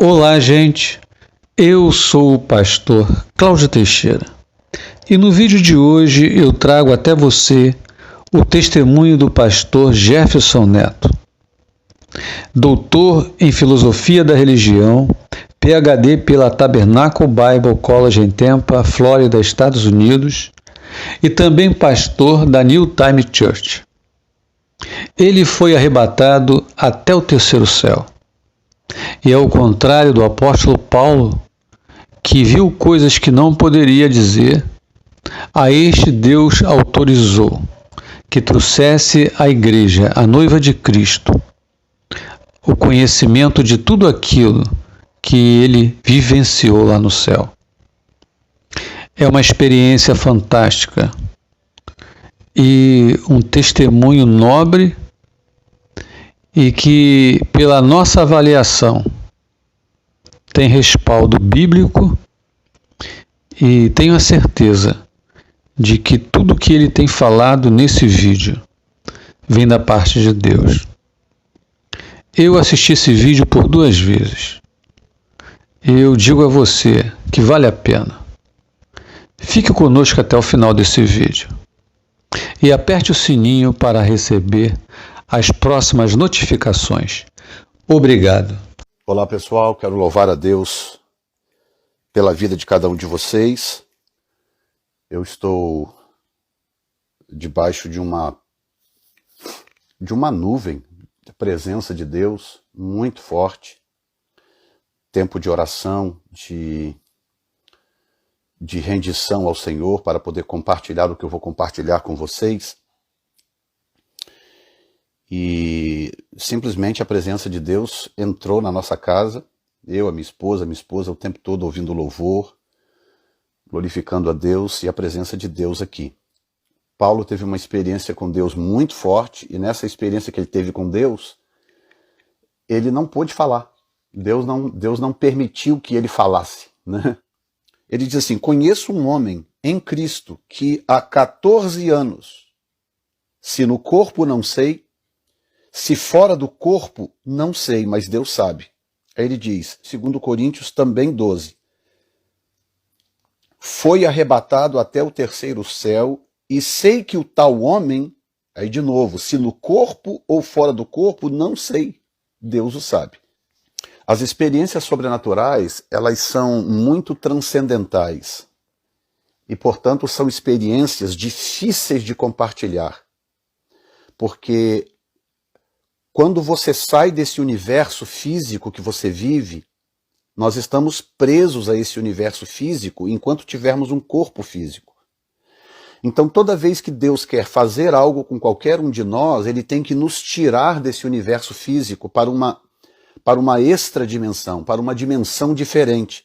Olá, gente. Eu sou o pastor Cláudio Teixeira e no vídeo de hoje eu trago até você o testemunho do pastor Jefferson Neto, doutor em filosofia da religião, PhD pela Tabernacle Bible College em Tampa, Flórida, Estados Unidos, e também pastor da New Time Church. Ele foi arrebatado até o terceiro céu. E ao contrário do apóstolo Paulo, que viu coisas que não poderia dizer, a este Deus autorizou que trouxesse à igreja, a noiva de Cristo, o conhecimento de tudo aquilo que ele vivenciou lá no céu. É uma experiência fantástica e um testemunho nobre e que, pela nossa avaliação, tem respaldo bíblico e tenho a certeza de que tudo que ele tem falado nesse vídeo vem da parte de Deus. Eu assisti esse vídeo por 2 vezes. Eu digo a você que vale a pena. Fique conosco até o final desse vídeo e aperte o sininho para receber as próximas notificações. Obrigado. Olá pessoal, quero louvar a Deus pela vida de cada um de vocês. Eu estou debaixo de uma nuvem de presença de Deus muito forte. Tempo de oração, de rendição ao Senhor para poder compartilhar o que eu vou compartilhar com vocês. E simplesmente a presença de Deus entrou na nossa casa, eu, a minha esposa o tempo todo ouvindo louvor, glorificando a Deus e a presença de Deus aqui. Paulo teve uma experiência com Deus muito forte e nessa experiência que ele teve com Deus, ele não pôde falar. Deus não permitiu que ele falasse, né? Ele diz assim: conheço um homem em Cristo que há 14 anos, se no corpo não sei, se fora do corpo, não sei, mas Deus sabe. Aí ele diz, 2 Coríntios também 12, foi arrebatado até o terceiro céu, e sei que o tal homem, aí de novo, se no corpo ou fora do corpo, não sei, Deus o sabe. As experiências sobrenaturais, elas são muito transcendentais, e portanto são experiências difíceis de compartilhar, porque quando você sai desse universo físico que você vive, nós estamos presos a esse universo físico enquanto tivermos um corpo físico. Então, toda vez que Deus quer fazer algo com qualquer um de nós, ele tem que nos tirar desse universo físico para uma extra dimensão, para uma dimensão diferente.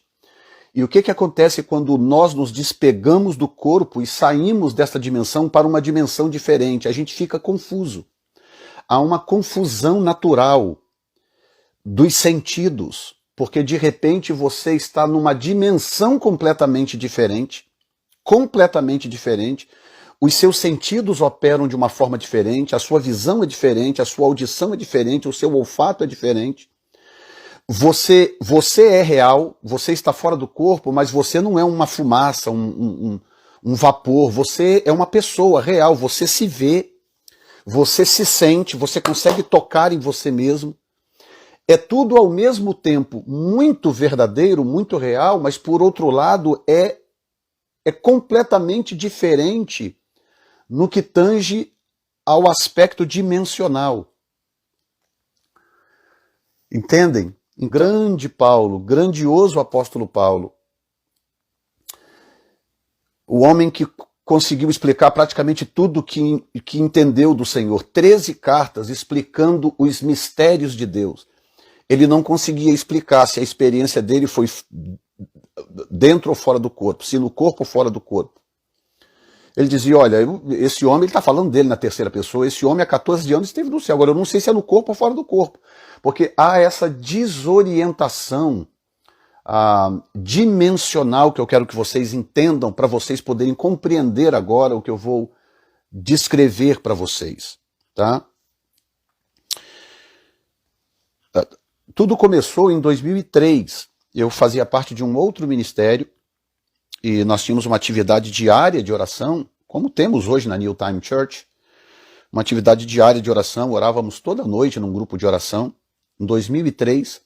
E o que acontece quando nós nos despegamos do corpo e saímos dessa dimensão para uma dimensão diferente? A gente fica confuso. Há uma confusão natural dos sentidos, porque de repente você está numa dimensão completamente diferente, os seus sentidos operam de uma forma diferente, a sua visão é diferente, a sua audição é diferente, o seu olfato é diferente. Você é real, você está fora do corpo, mas você não é uma fumaça, um vapor, você é uma pessoa real, você se vê, você se sente, você consegue tocar em você mesmo. É tudo ao mesmo tempo muito verdadeiro, muito real, mas por outro lado é completamente diferente no que tange ao aspecto dimensional. Entendem? Grandioso apóstolo Paulo, o homem que conseguiu explicar praticamente tudo que entendeu do Senhor. 13 cartas explicando os mistérios de Deus. Ele não conseguia explicar se a experiência dele foi dentro ou fora do corpo, se no corpo ou fora do corpo. Ele dizia, olha, esse homem, ele está falando dele na terceira pessoa, esse homem há 14 anos esteve no céu, agora eu não sei se é no corpo ou fora do corpo, porque há essa desorientação dimensional que eu quero que vocês entendam para vocês poderem compreender agora o que eu vou descrever para vocês, tá? Tudo começou em 2003. Eu fazia parte de um outro ministério e nós tínhamos uma atividade diária de oração, como temos hoje na New Time Church, uma atividade diária de oração, orávamos toda noite num grupo de oração, em 2003,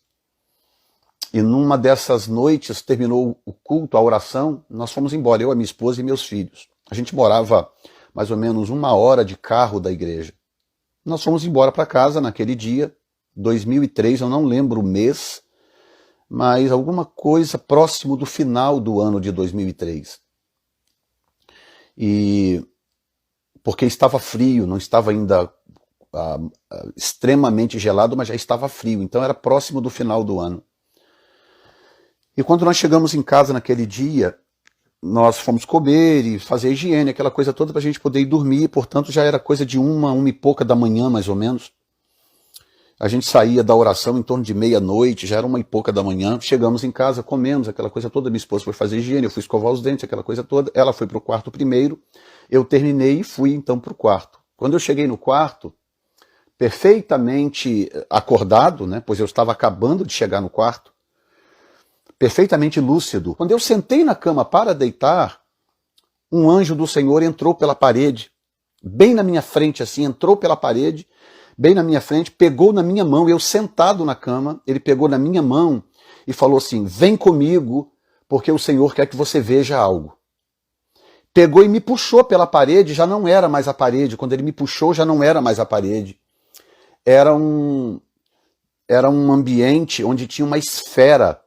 e numa dessas noites terminou o culto, a oração, nós fomos embora, eu, a minha esposa e meus filhos. A gente morava mais ou menos 1 hora de carro da igreja. Nós fomos embora para casa naquele dia, 2003, eu não lembro o mês, mas alguma coisa próximo do final do ano de 2003. E porque estava frio, não estava ainda extremamente gelado, mas já estava frio, então era próximo do final do ano. E quando nós chegamos em casa naquele dia, nós fomos comer e fazer higiene, aquela coisa toda para a gente poder ir dormir, portanto já era coisa de 1 e pouca da manhã, mais ou menos. A gente saía da oração em torno de meia-noite, já era 1 e pouca da manhã, chegamos em casa, comemos, aquela coisa toda, minha esposa foi fazer higiene, eu fui escovar os dentes, aquela coisa toda, ela foi para o quarto primeiro, eu terminei e fui então para o quarto. Quando eu cheguei no quarto, perfeitamente acordado, né, pois eu estava acabando de chegar no quarto, perfeitamente lúcido. Quando eu sentei na cama para deitar, um anjo do Senhor entrou pela parede, bem na minha frente assim, entrou pela parede, bem na minha frente, pegou na minha mão, eu sentado na cama, ele pegou na minha mão e falou assim, vem comigo, porque o Senhor quer que você veja algo. Pegou e me puxou pela parede, já não era mais a parede, quando ele me puxou já não era mais a parede. Era um ambiente onde tinha uma esfera,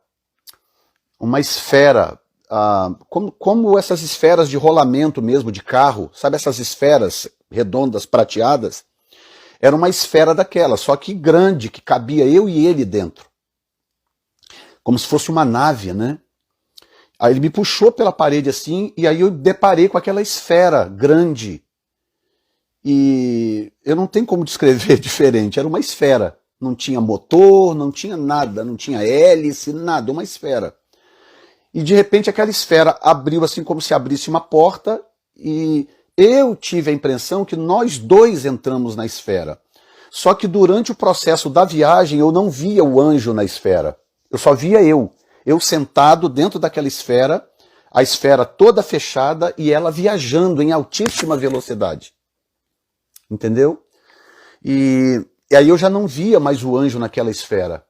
como essas esferas de rolamento mesmo, de carro, sabe essas esferas redondas, prateadas? Era uma esfera daquela, só que grande, que cabia eu e ele dentro. Como se fosse uma nave, né? Aí ele me puxou pela parede assim, e aí eu deparei com aquela esfera grande. E eu não tenho como descrever diferente, era uma esfera. Não tinha motor, não tinha nada, não tinha hélice, nada, uma esfera. E de repente aquela esfera abriu assim como se abrisse uma porta e eu tive a impressão que nós dois entramos na esfera. Só que durante o processo da viagem eu não via o anjo na esfera. Eu só via eu sentado dentro daquela esfera, a esfera toda fechada e ela viajando em altíssima velocidade. Entendeu? E aí eu já não via mais o anjo naquela esfera.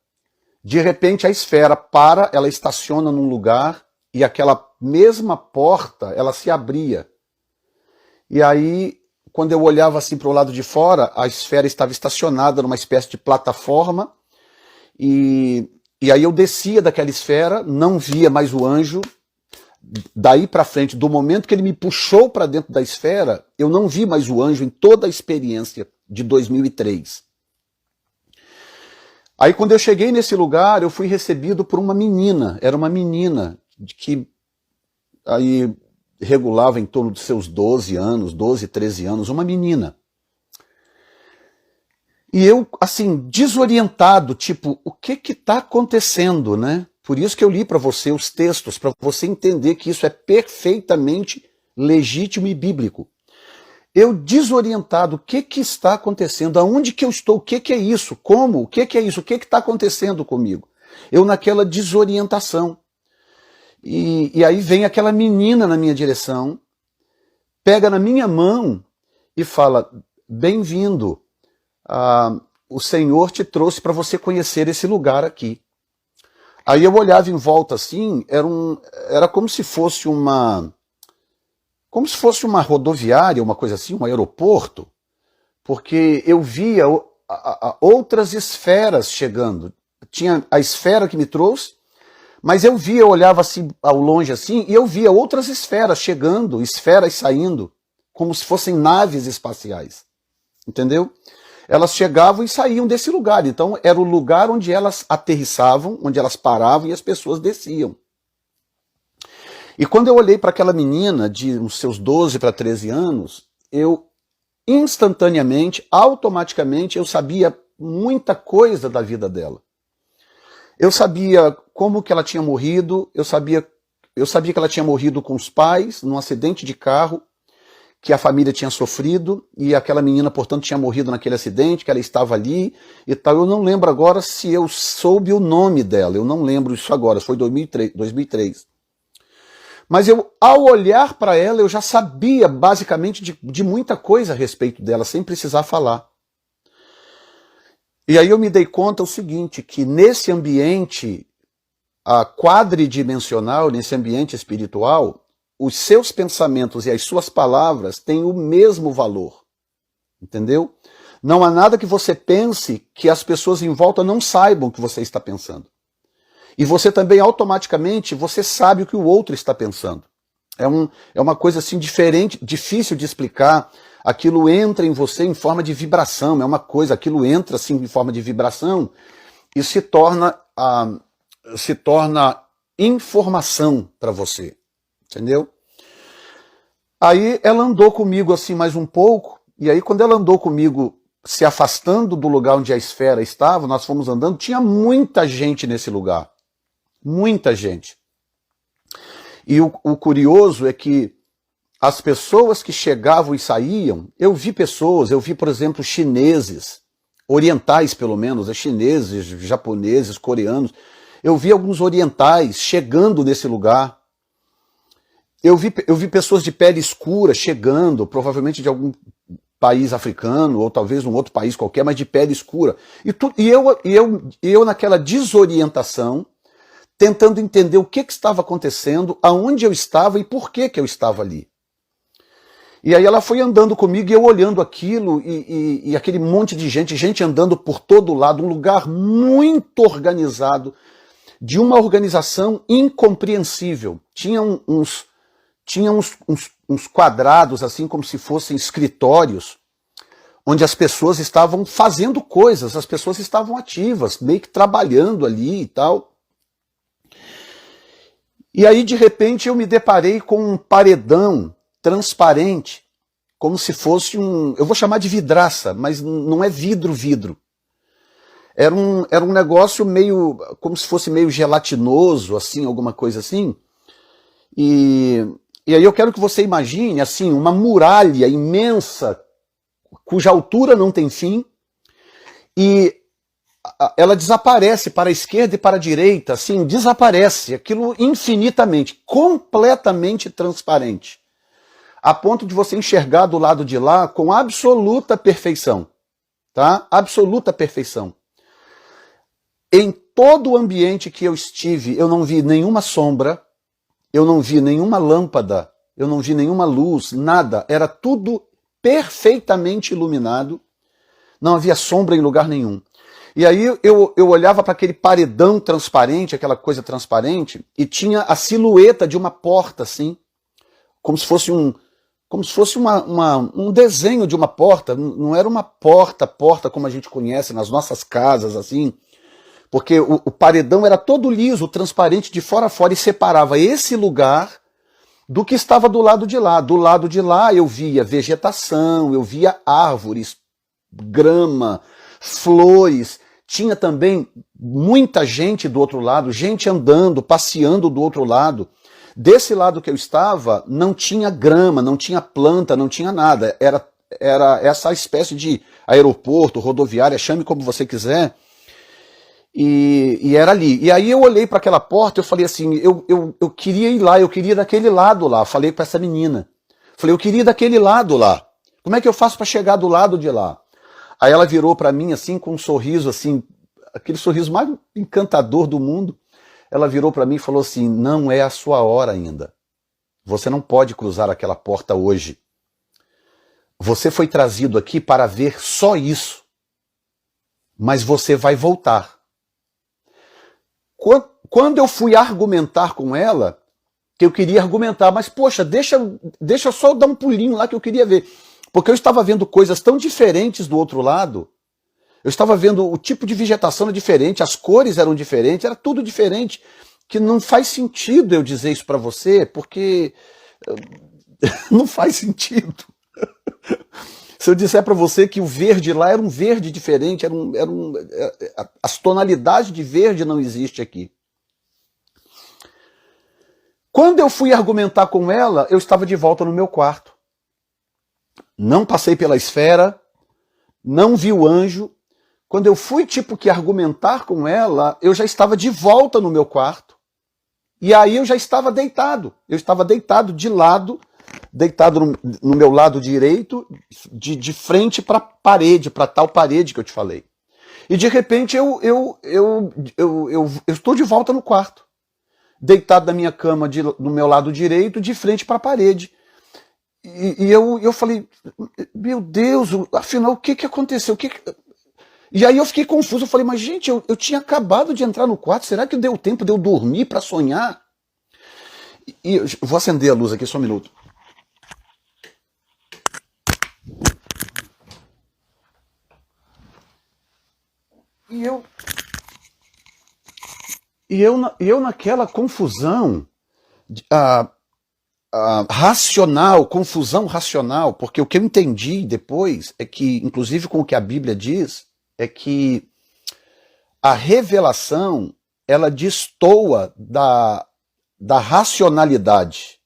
De repente a esfera para, ela estaciona num lugar e aquela mesma porta, ela se abria. E aí, quando eu olhava assim para o lado de fora, a esfera estava estacionada numa espécie de plataforma e aí eu descia daquela esfera, não via mais o anjo. Daí para frente, do momento que ele me puxou para dentro da esfera, eu não vi mais o anjo em toda a experiência de 2003. Aí quando eu cheguei nesse lugar, eu fui recebido por uma menina. Era uma menina que aí regulava em torno dos seus 12 anos, 12, 13 anos, uma menina. E eu, assim, desorientado, tipo, o que está acontecendo, né? Por isso que eu li para você os textos, para você entender que isso é perfeitamente legítimo e bíblico. Eu desorientado, o que está acontecendo? Aonde que eu estou? O que é isso? Como? O que é isso? O que está acontecendo comigo? Eu naquela desorientação. E aí vem aquela menina na minha direção, pega na minha mão e fala, bem-vindo, o Senhor te trouxe para você conhecer esse lugar aqui. Aí eu olhava em volta assim, era como se fosse uma rodoviária, uma coisa assim, um aeroporto, porque eu via outras esferas chegando. Tinha a esfera que me trouxe, mas eu olhava assim ao longe assim, e eu via outras esferas chegando, esferas saindo, como se fossem naves espaciais. Entendeu? Elas chegavam e saíam desse lugar. Então era o lugar onde elas aterrissavam, onde elas paravam e as pessoas desciam. E quando eu olhei para aquela menina de uns seus 12 para 13 anos, eu instantaneamente, automaticamente, eu sabia muita coisa da vida dela. Eu sabia como que ela tinha morrido, eu sabia que ela tinha morrido com os pais num acidente de carro, que a família tinha sofrido e aquela menina, portanto, tinha morrido naquele acidente, que ela estava ali e tal. Eu não lembro agora se eu soube o nome dela, eu não lembro isso agora, foi 2003. Mas eu, ao olhar para ela, eu já sabia basicamente de muita coisa a respeito dela, sem precisar falar. E aí eu me dei conta o seguinte, que nesse ambiente quadridimensional, nesse ambiente espiritual, os seus pensamentos e as suas palavras têm o mesmo valor. Entendeu? Não há nada que você pense que as pessoas em volta não saibam o que você está pensando. E você também, automaticamente, você sabe o que o outro está pensando. É uma coisa assim diferente, difícil de explicar. Aquilo entra em você em forma de vibração, é uma coisa, aquilo entra assim em forma de vibração e se torna informação para você. Entendeu? Aí ela andou comigo assim mais um pouco, e aí quando ela andou comigo se afastando do lugar onde a esfera estava, nós fomos andando, tinha muita gente nesse lugar. Muita gente. E o curioso é que as pessoas que chegavam e saíam, eu vi, por exemplo, chineses, orientais pelo menos, chineses, japoneses, coreanos, eu vi alguns orientais chegando nesse lugar. Eu vi pessoas de pele escura chegando, provavelmente de algum país africano, ou talvez um outro país qualquer, mas de pele escura. E eu naquela desorientação, tentando entender o que estava acontecendo, aonde eu estava e por que eu estava ali. E aí ela foi andando comigo e eu olhando aquilo e aquele monte de gente andando por todo lado, um lugar muito organizado, de uma organização incompreensível. Tinha uns quadrados, assim como se fossem escritórios, onde as pessoas estavam fazendo coisas, as pessoas estavam ativas, meio que trabalhando ali e tal. E aí, de repente, eu me deparei com um paredão transparente, como se fosse eu vou chamar de vidraça, mas não é vidro. Era um negócio meio, como se fosse meio gelatinoso, assim, alguma coisa assim. E aí eu quero que você imagine, assim, uma muralha imensa, cuja altura não tem fim, e ela desaparece para a esquerda e para a direita, assim, desaparece, aquilo infinitamente, completamente transparente, a ponto de você enxergar do lado de lá com absoluta perfeição, tá? Absoluta perfeição. Em todo o ambiente que eu estive, eu não vi nenhuma sombra, eu não vi nenhuma lâmpada, eu não vi nenhuma luz, nada, era tudo perfeitamente iluminado, não havia sombra em lugar nenhum. E aí eu olhava para aquele paredão transparente, aquela coisa transparente, e tinha a silhueta de uma porta, assim, como se fosse um desenho de uma porta. Não era uma porta como a gente conhece nas nossas casas, assim, porque o paredão era todo liso, transparente, de fora a fora, e separava esse lugar do que estava do lado de lá. Do lado de lá eu via vegetação, eu via árvores, grama, flores. Tinha também muita gente do outro lado, gente andando, passeando do outro lado. Desse lado que eu estava, não tinha grama, não tinha planta, não tinha nada. Era essa espécie de aeroporto, rodoviária, chame como você quiser. E era ali. E aí eu olhei para aquela porta e eu falei assim, eu queria ir lá, eu queria ir daquele lado lá. Falei para essa menina. Falei, eu queria ir daquele lado lá. Como é que eu faço para chegar do lado de lá? Aí ela virou para mim assim com um sorriso assim, aquele sorriso mais encantador do mundo. Ela virou para mim e falou assim, não é a sua hora ainda. Você não pode cruzar aquela porta hoje. Você foi trazido aqui para ver só isso. Mas você vai voltar. Quando eu fui argumentar com ela, que eu queria argumentar, mas poxa, deixa eu só dar um pulinho lá que eu queria ver. Porque eu estava vendo coisas tão diferentes do outro lado, eu estava vendo o tipo de vegetação era diferente, as cores eram diferentes, era tudo diferente, que não faz sentido eu dizer isso para você, porque não faz sentido. Se eu disser para você que o verde lá era um verde diferente, as tonalidades de verde não existem aqui. Quando eu fui argumentar com ela, eu estava de volta no meu quarto. não passei pela esfera, não vi o anjo. Quando eu fui tipo que argumentar com ela, eu já estava de volta no meu quarto. E aí eu já estava deitado. Eu estava deitado de lado, deitado no meu lado direito, de frente para a parede, para tal parede que eu te falei. E de repente eu estou de volta no quarto, deitado na minha cama no meu lado direito, de frente para a parede. E eu falei, meu Deus, afinal, o que aconteceu? E aí eu fiquei confuso, eu falei, mas gente, eu tinha acabado de entrar no quarto, será que deu tempo de eu dormir para sonhar? E vou acender a luz aqui só um minuto. E eu naquela confusão confusão racional, porque o que eu entendi depois é que, inclusive com o que a Bíblia diz, é que a revelação, ela destoa da racionalidade.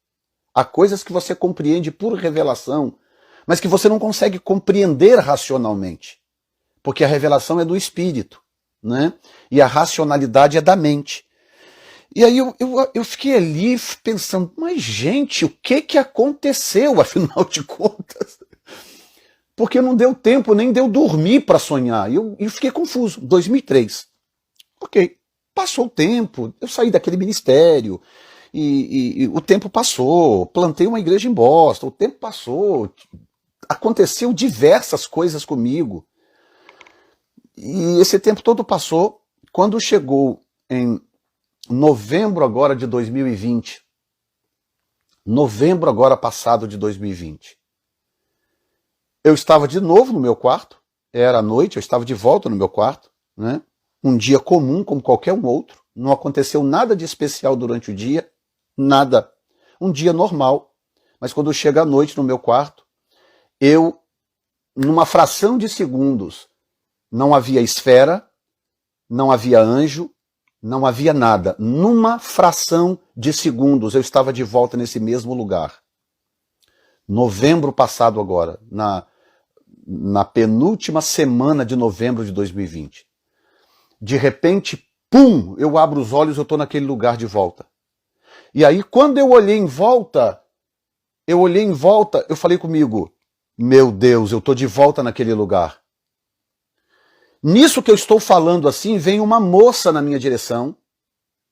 Há coisas que você compreende por revelação, mas que você não consegue compreender racionalmente, porque a revelação é do espírito, né? E a racionalidade é da mente. E aí eu fiquei ali pensando, mas gente, o que aconteceu, afinal de contas? Porque não deu tempo, nem deu dormir para sonhar. E eu fiquei confuso. 2003. Ok, passou o tempo, eu saí daquele ministério, e o tempo passou, plantei uma igreja em Boston, o tempo passou, aconteceu diversas coisas comigo. E esse tempo todo passou. Quando chegou em novembro agora de 2020, novembro agora passado de 2020, eu estava de novo no meu quarto, era noite, eu estava de volta no meu quarto, né? Um dia comum como qualquer um outro, não aconteceu nada de especial durante o dia, nada, um dia normal, mas quando chega a noite no meu quarto, eu, numa fração de segundos, não havia esfera, não havia anjo, não havia nada. Numa fração de segundos eu estava de volta nesse mesmo lugar. Novembro passado agora, na penúltima semana de novembro de 2020. De repente, pum, eu abro os olhos, eu estou naquele lugar de volta. E aí, quando eu olhei em volta, eu falei comigo, meu Deus, eu estou de volta naquele lugar. Nisso que eu estou falando assim, vem uma moça na minha direção,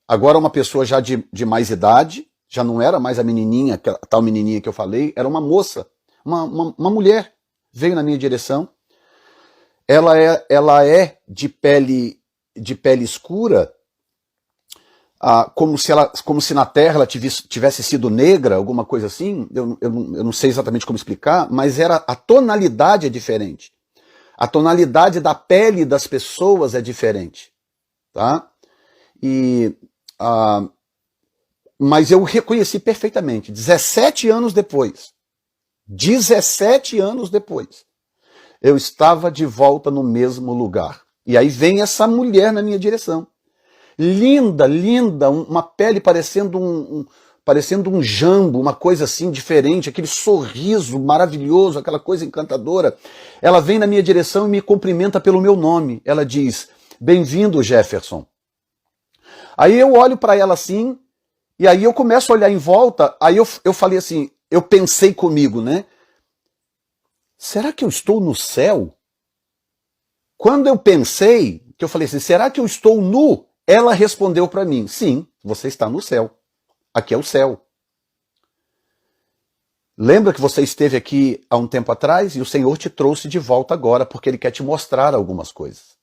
agora uma pessoa já de mais idade, já não era mais a menininha, a tal menininha que eu falei, era uma moça, uma mulher, veio na minha direção. Ela é de pele escura, como se na Terra ela tivesse sido negra, alguma coisa assim. Eu não sei exatamente como explicar, mas a tonalidade é diferente. A tonalidade da pele das pessoas é diferente, tá? Mas eu reconheci perfeitamente. 17 anos depois, eu estava de volta no mesmo lugar. E aí vem essa mulher na minha direção. Linda, linda, uma pele parecendo um jambo, uma coisa assim diferente, aquele sorriso maravilhoso, aquela coisa encantadora. Ela vem na minha direção e me cumprimenta pelo meu nome. Ela diz, bem-vindo, Jefferson. Aí eu olho para ela assim, e aí eu começo a olhar em volta, aí eu falei assim, eu pensei comigo, né? Será que eu estou no céu? Quando eu pensei, que eu falei assim, será que eu estou nu? Ela respondeu para mim, sim, você está no céu. Aqui é o céu. Lembra que você esteve aqui há um tempo atrás e o Senhor te trouxe de volta agora porque Ele quer te mostrar algumas coisas.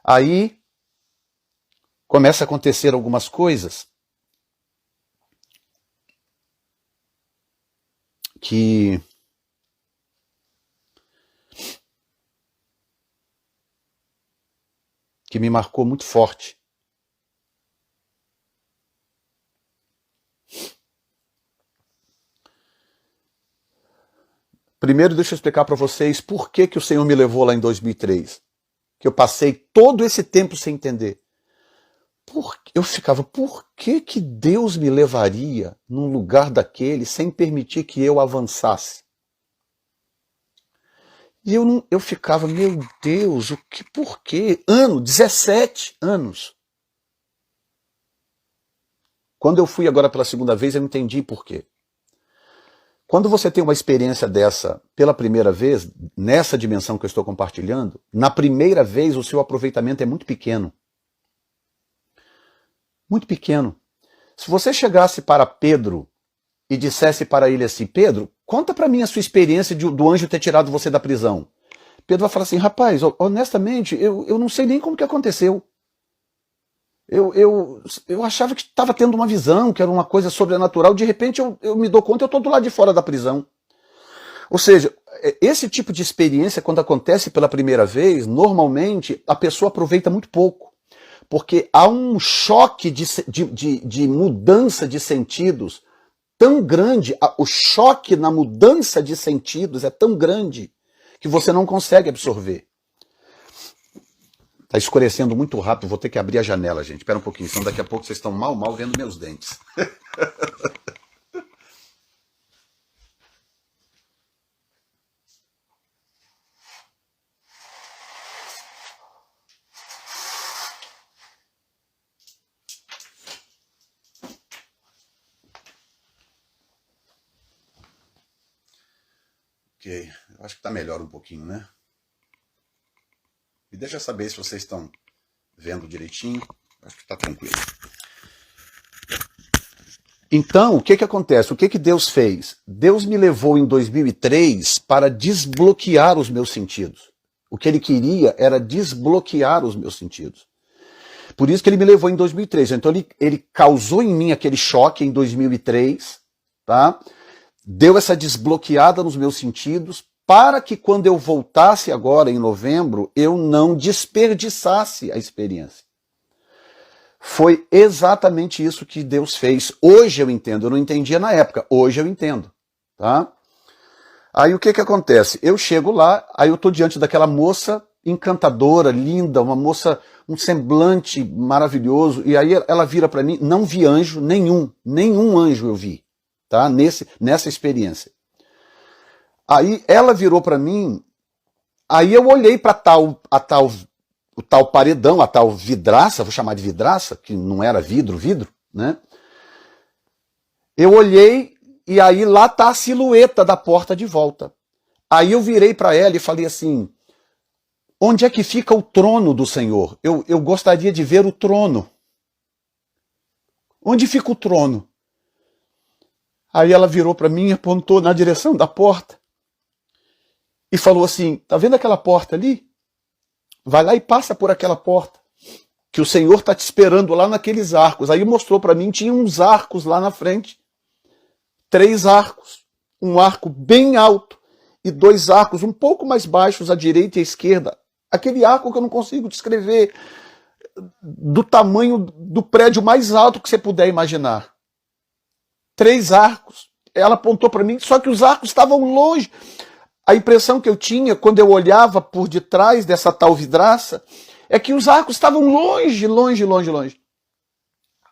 Aí começa a acontecer algumas coisas que me marcou muito forte. Primeiro, deixa eu explicar para vocês por que o Senhor me levou lá em 2003. Que eu passei todo esse tempo sem entender. Eu ficava, por que Deus me levaria num lugar daquele sem permitir que eu avançasse? E eu ficava, meu Deus, por quê? 17 anos. Quando eu fui agora pela segunda vez, eu entendi por quê. Quando você tem uma experiência dessa pela primeira vez, nessa dimensão que eu estou compartilhando, na primeira vez o seu aproveitamento é muito pequeno. Muito pequeno. Se você chegasse para Pedro e dissesse para ele assim, Pedro, conta para mim a sua experiência do anjo ter tirado você da prisão. Pedro vai falar assim, rapaz, honestamente, eu não sei nem como que aconteceu. Eu achava que estava tendo uma visão, que era uma coisa sobrenatural, de repente eu me dou conta, eu estou do lado de fora da prisão. Ou seja, esse tipo de experiência, quando acontece pela primeira vez, normalmente a pessoa aproveita muito pouco. Porque há um choque de mudança de sentidos tão grande, o choque na mudança de sentidos é tão grande que você não consegue absorver. Está escurecendo muito rápido, vou ter que abrir a janela, gente. Espera um pouquinho, senão daqui a pouco vocês estão mal vendo meus dentes. Ok, eu acho que está melhor um pouquinho, né? Me deixa saber se vocês estão vendo direitinho. Acho que está tranquilo. Então, o que acontece? O que Deus fez? Deus me levou em 2003 para desbloquear os meus sentidos. O que ele queria era desbloquear os meus sentidos. Por isso que ele me levou em 2003. Então ele causou em mim aquele choque em 2003, tá? Deu essa desbloqueada nos meus sentidos, para que quando eu voltasse agora em novembro, eu não desperdiçasse a experiência. Foi exatamente isso que Deus fez. Hoje eu entendo, eu não entendia na época, hoje eu entendo, tá? Aí o que acontece? Eu chego lá, aí eu estou diante daquela moça encantadora, linda, uma moça, um semblante maravilhoso, e aí ela vira para mim, não vi anjo nenhum anjo eu vi, tá? Nessa experiência. Aí ela virou para mim, aí eu olhei para o tal paredão, a tal vidraça, vou chamar de vidraça, que não era vidro, né? Eu olhei e aí lá tá a silhueta da porta de volta. Aí eu virei para ela e falei assim, onde é que fica o trono do Senhor? Eu gostaria de ver o trono. Onde fica o trono? Aí ela virou para mim e apontou na direção da porta. E falou assim, tá vendo aquela porta ali? Vai lá e passa por aquela porta, que o Senhor está te esperando lá naqueles arcos. Aí mostrou para mim, tinha uns arcos lá na frente. 3 arcos. Um arco bem alto e 2 arcos um pouco mais baixos à direita e à esquerda. Aquele arco que eu não consigo descrever, do tamanho do prédio mais alto que você puder imaginar. 3 arcos. Ela apontou para mim, só que os arcos estavam longe. A impressão que eu tinha quando eu olhava por detrás dessa tal vidraça é que os arcos estavam longe.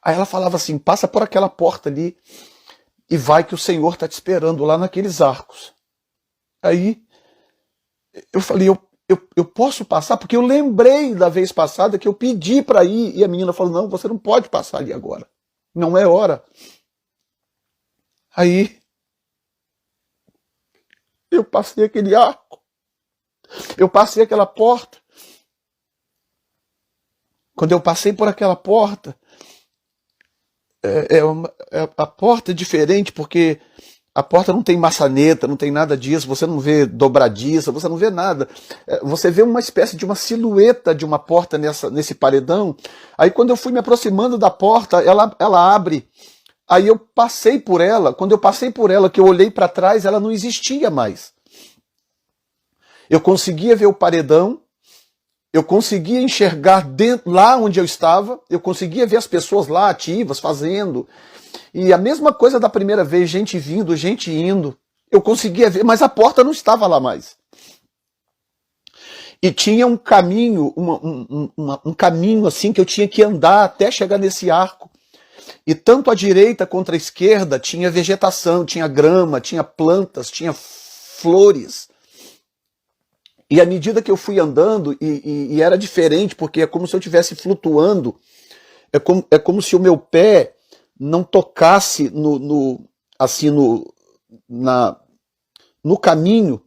Aí ela falava assim, passa por aquela porta ali e vai que o Senhor está te esperando lá naqueles arcos. Aí eu falei, eu posso passar? Porque eu lembrei da vez passada que eu pedi para ir e a menina falou, não, você não pode passar ali agora. Não é hora. Aí eu passei aquele arco, eu passei aquela porta. Quando eu passei por aquela porta, a porta é diferente porque a porta não tem maçaneta, não tem nada disso, você não vê dobradiça, você não vê nada. Você vê uma espécie de uma silhueta de uma porta nesse paredão. Aí quando eu fui me aproximando da porta, ela abre. Aí eu passei por ela, quando eu passei por ela, que eu olhei para trás, ela não existia mais. Eu conseguia ver o paredão, eu conseguia enxergar dentro, lá onde eu estava, eu conseguia ver as pessoas lá ativas, fazendo. E a mesma coisa da primeira vez, gente vindo, gente indo. Eu conseguia ver, mas a porta não estava lá mais. E tinha um caminho, um caminho assim que eu tinha que andar até chegar nesse arco. E tanto à direita quanto à esquerda tinha vegetação, tinha grama, tinha plantas, tinha flores. E à medida que eu fui andando, e era diferente, porque é como se eu estivesse flutuando, é como se o meu pé não tocasse assim, no caminho.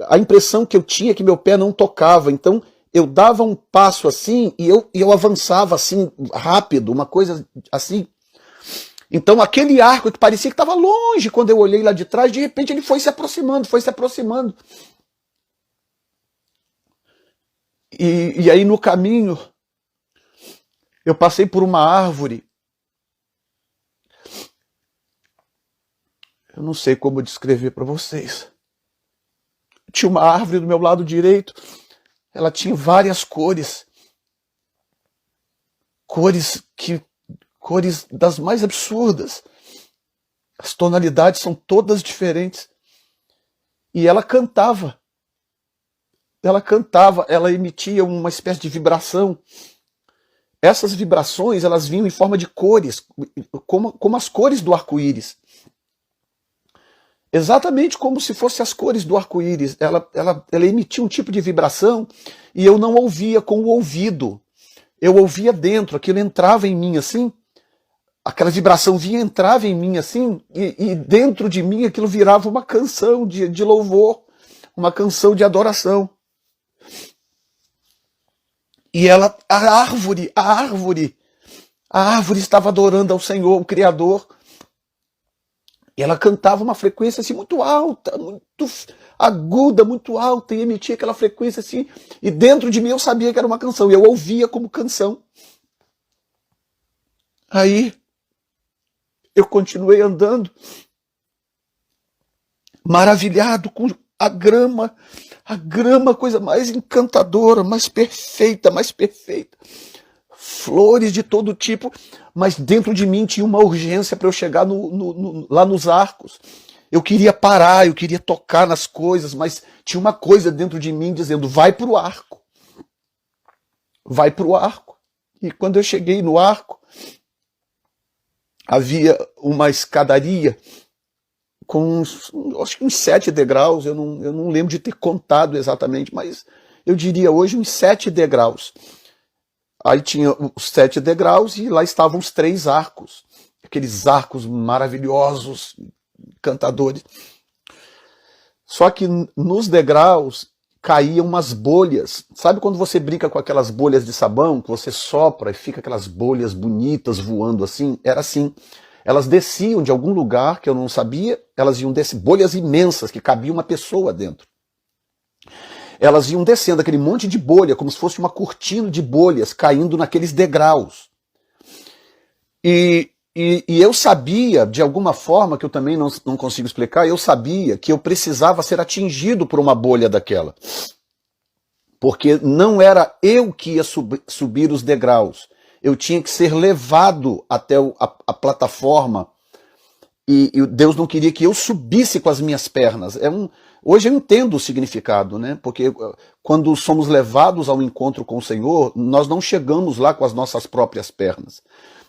A impressão que eu tinha é que meu pé não tocava. Então eu dava um passo assim e eu avançava assim rápido, uma coisa assim. Então aquele arco que parecia que estava longe, quando eu olhei lá de trás, de repente ele foi se aproximando, foi se aproximando. E aí no caminho eu passei por uma árvore. Eu não sei como descrever para vocês. Tinha uma árvore do meu lado direito. Ela tinha várias cores. Cores das mais absurdas. As tonalidades são todas diferentes. E ela cantava. Ela emitia uma espécie de vibração. Essas vibrações, elas vinham em forma de cores, como as cores do arco-íris. Exatamente como se fossem as cores do arco-íris. Ela emitia um tipo de vibração e eu não ouvia com o ouvido. Eu ouvia dentro, aquilo entrava em mim assim, aquela vibração entrava em mim assim, e dentro de mim aquilo virava uma canção de louvor, uma canção de adoração. E a árvore estava adorando ao Senhor, o Criador. E ela cantava uma frequência assim muito alta, muito aguda, muito alta, e emitia aquela frequência assim. E dentro de mim eu sabia que era uma canção, e eu ouvia como canção. Aí eu continuei andando, maravilhado com a grama, coisa mais encantadora, mais perfeita. Flores de todo tipo, mas dentro de mim tinha uma urgência para eu chegar lá nos arcos. Eu queria parar, eu queria tocar nas coisas, mas tinha uma coisa dentro de mim dizendo, vai para o arco. Vai para o arco. E quando eu cheguei no arco, havia uma escadaria com acho que uns 7 degraus, eu não lembro de ter contado exatamente, mas eu diria hoje uns 7 degraus. Aí tinha os 7 degraus e lá estavam os 3 arcos, aqueles arcos maravilhosos, encantadores. Só que nos degraus caíam umas bolhas. Sabe quando você brinca com aquelas bolhas de sabão, que você sopra e fica aquelas bolhas bonitas voando assim? Era assim. Elas desciam de algum lugar que eu não sabia, elas iam descer, bolhas imensas que cabia uma pessoa dentro. Elas iam descendo aquele monte de bolha, como se fosse uma cortina de bolhas caindo naqueles degraus. E eu sabia, de alguma forma, que eu também não consigo explicar, eu sabia que eu precisava ser atingido por uma bolha daquela. Porque não era eu que ia subir os degraus. Eu tinha que ser levado até a plataforma e Deus não queria que eu subisse com as minhas pernas. Hoje eu entendo o significado, né? Porque quando somos levados ao encontro com o Senhor, nós não chegamos lá com as nossas próprias pernas.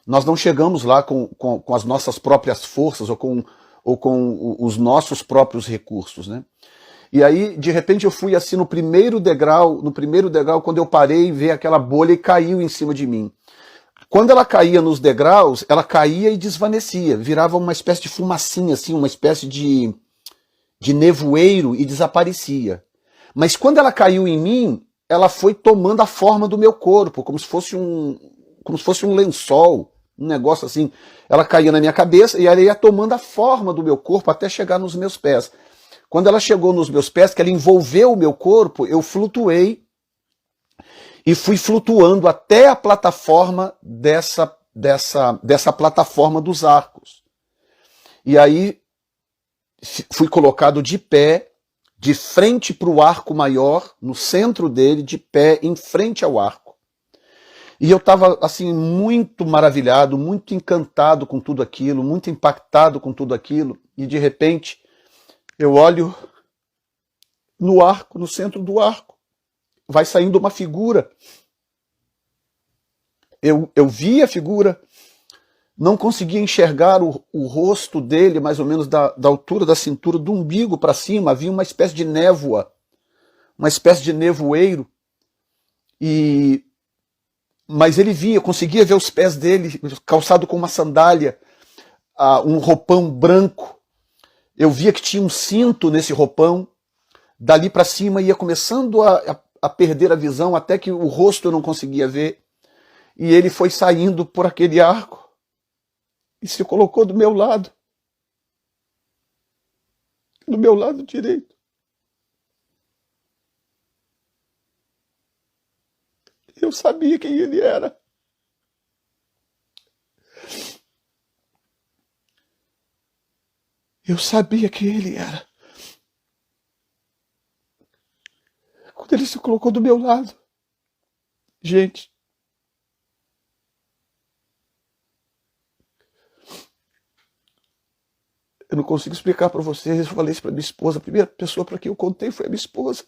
Nós não chegamos lá com as nossas próprias forças ou com os nossos próprios recursos, né? E aí, de repente, eu fui assim no primeiro degrau, quando eu parei, veio aquela bolha e caiu em cima de mim. Quando ela caía nos degraus, ela caía e desvanecia, virava uma espécie de fumacinha, assim, uma espécie de nevoeiro e desaparecia. Mas quando ela caiu em mim, ela foi tomando a forma do meu corpo, como se fosse um lençol, um negócio assim. Ela caía na minha cabeça e ela ia tomando a forma do meu corpo até chegar nos meus pés. Quando ela chegou nos meus pés, que ela envolveu o meu corpo, eu flutuei e fui flutuando até a plataforma dessa plataforma dos arcos. E aí fui colocado de pé, de frente para o arco maior, no centro dele, de pé, em frente ao arco. E eu estava assim muito maravilhado, muito encantado com tudo aquilo, muito impactado com tudo aquilo, e de repente eu olho no arco, no centro do arco, vai saindo uma figura. Eu vi a figura, não conseguia enxergar o rosto dele, mais ou menos da altura da cintura, do umbigo para cima, havia uma espécie de névoa uma espécie de nevoeiro, mas ele via, conseguia ver os pés dele, calçado com uma sandália, um roupão branco. Eu via que tinha um cinto nesse roupão. Dali para cima ia começando a perder a visão, até que o rosto eu não conseguia ver. E ele foi saindo por aquele arco e se colocou do meu lado direito. Eu sabia quem ele era. Eu sabia quem ele era. Quando ele se colocou do meu lado, gente, eu não consigo explicar para vocês. Eu falei isso para minha esposa. A primeira pessoa para quem eu contei foi a minha esposa.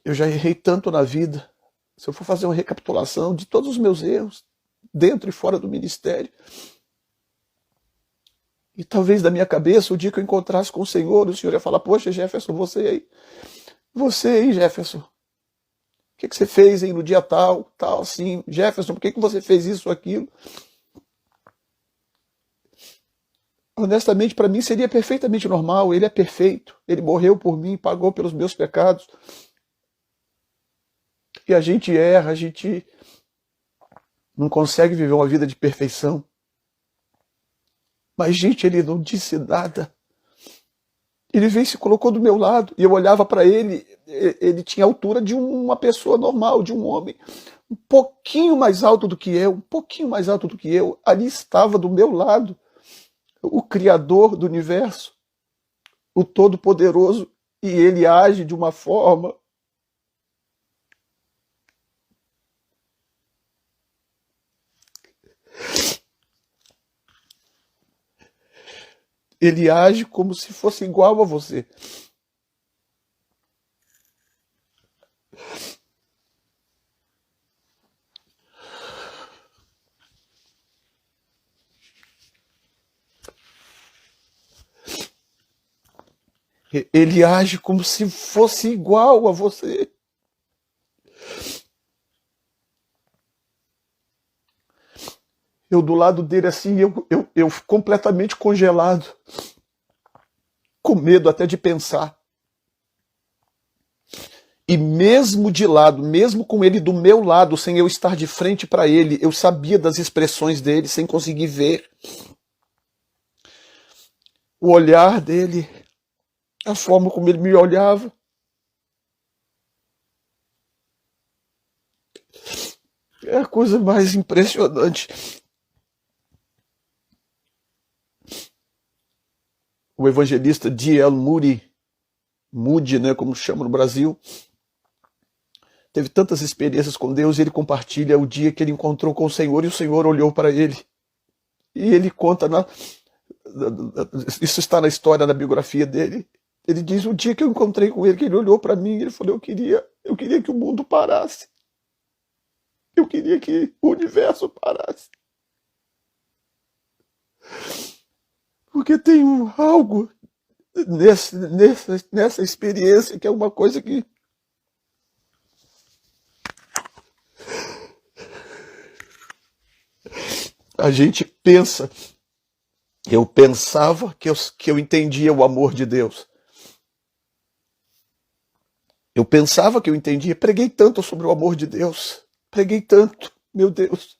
Eu já errei tanto na vida. Se eu for fazer uma recapitulação de todos os meus erros, dentro e fora do ministério, e talvez da minha cabeça, o dia que eu encontrasse com o Senhor ia falar: poxa, Jefferson, você aí, Jefferson, o que você fez aí no dia tal, assim, Jefferson, por que você fez isso ou aquilo? Honestamente, para mim seria perfeitamente normal. Ele é perfeito, ele morreu por mim, pagou pelos meus pecados. E a gente erra, a gente não consegue viver uma vida de perfeição. Mas, gente, ele não disse nada. Ele veio e se colocou do meu lado. E eu olhava para ele, ele tinha a altura de uma pessoa normal, de um homem. Um pouquinho mais alto do que eu, Ali estava do meu lado o Criador do universo, o Todo-Poderoso. E ele age de uma forma... Ele age como se fosse igual a você. Ele age como se fosse igual a você. Eu do lado dele assim, eu completamente congelado, com medo até de pensar. E mesmo de lado, mesmo com ele do meu lado, sem eu estar de frente para ele, eu sabia das expressões dele, sem conseguir ver. O olhar dele, a forma como ele me olhava. É a coisa mais impressionante. O evangelista D.L. Moody, né, como chama no Brasil, teve tantas experiências com Deus, e ele compartilha o dia que ele encontrou com o Senhor, e o Senhor olhou para ele. E ele conta, isso está na história, na biografia dele. Ele diz: o dia que eu encontrei com ele, que ele olhou para mim, ele falou: eu queria que o mundo parasse. Eu queria que o universo parasse. Porque tem algo nessa experiência que é uma coisa que... A gente pensa... Eu pensava que eu entendia o amor de Deus. Eu pensava que eu entendia. Preguei tanto sobre o amor de Deus. Preguei tanto, meu Deus.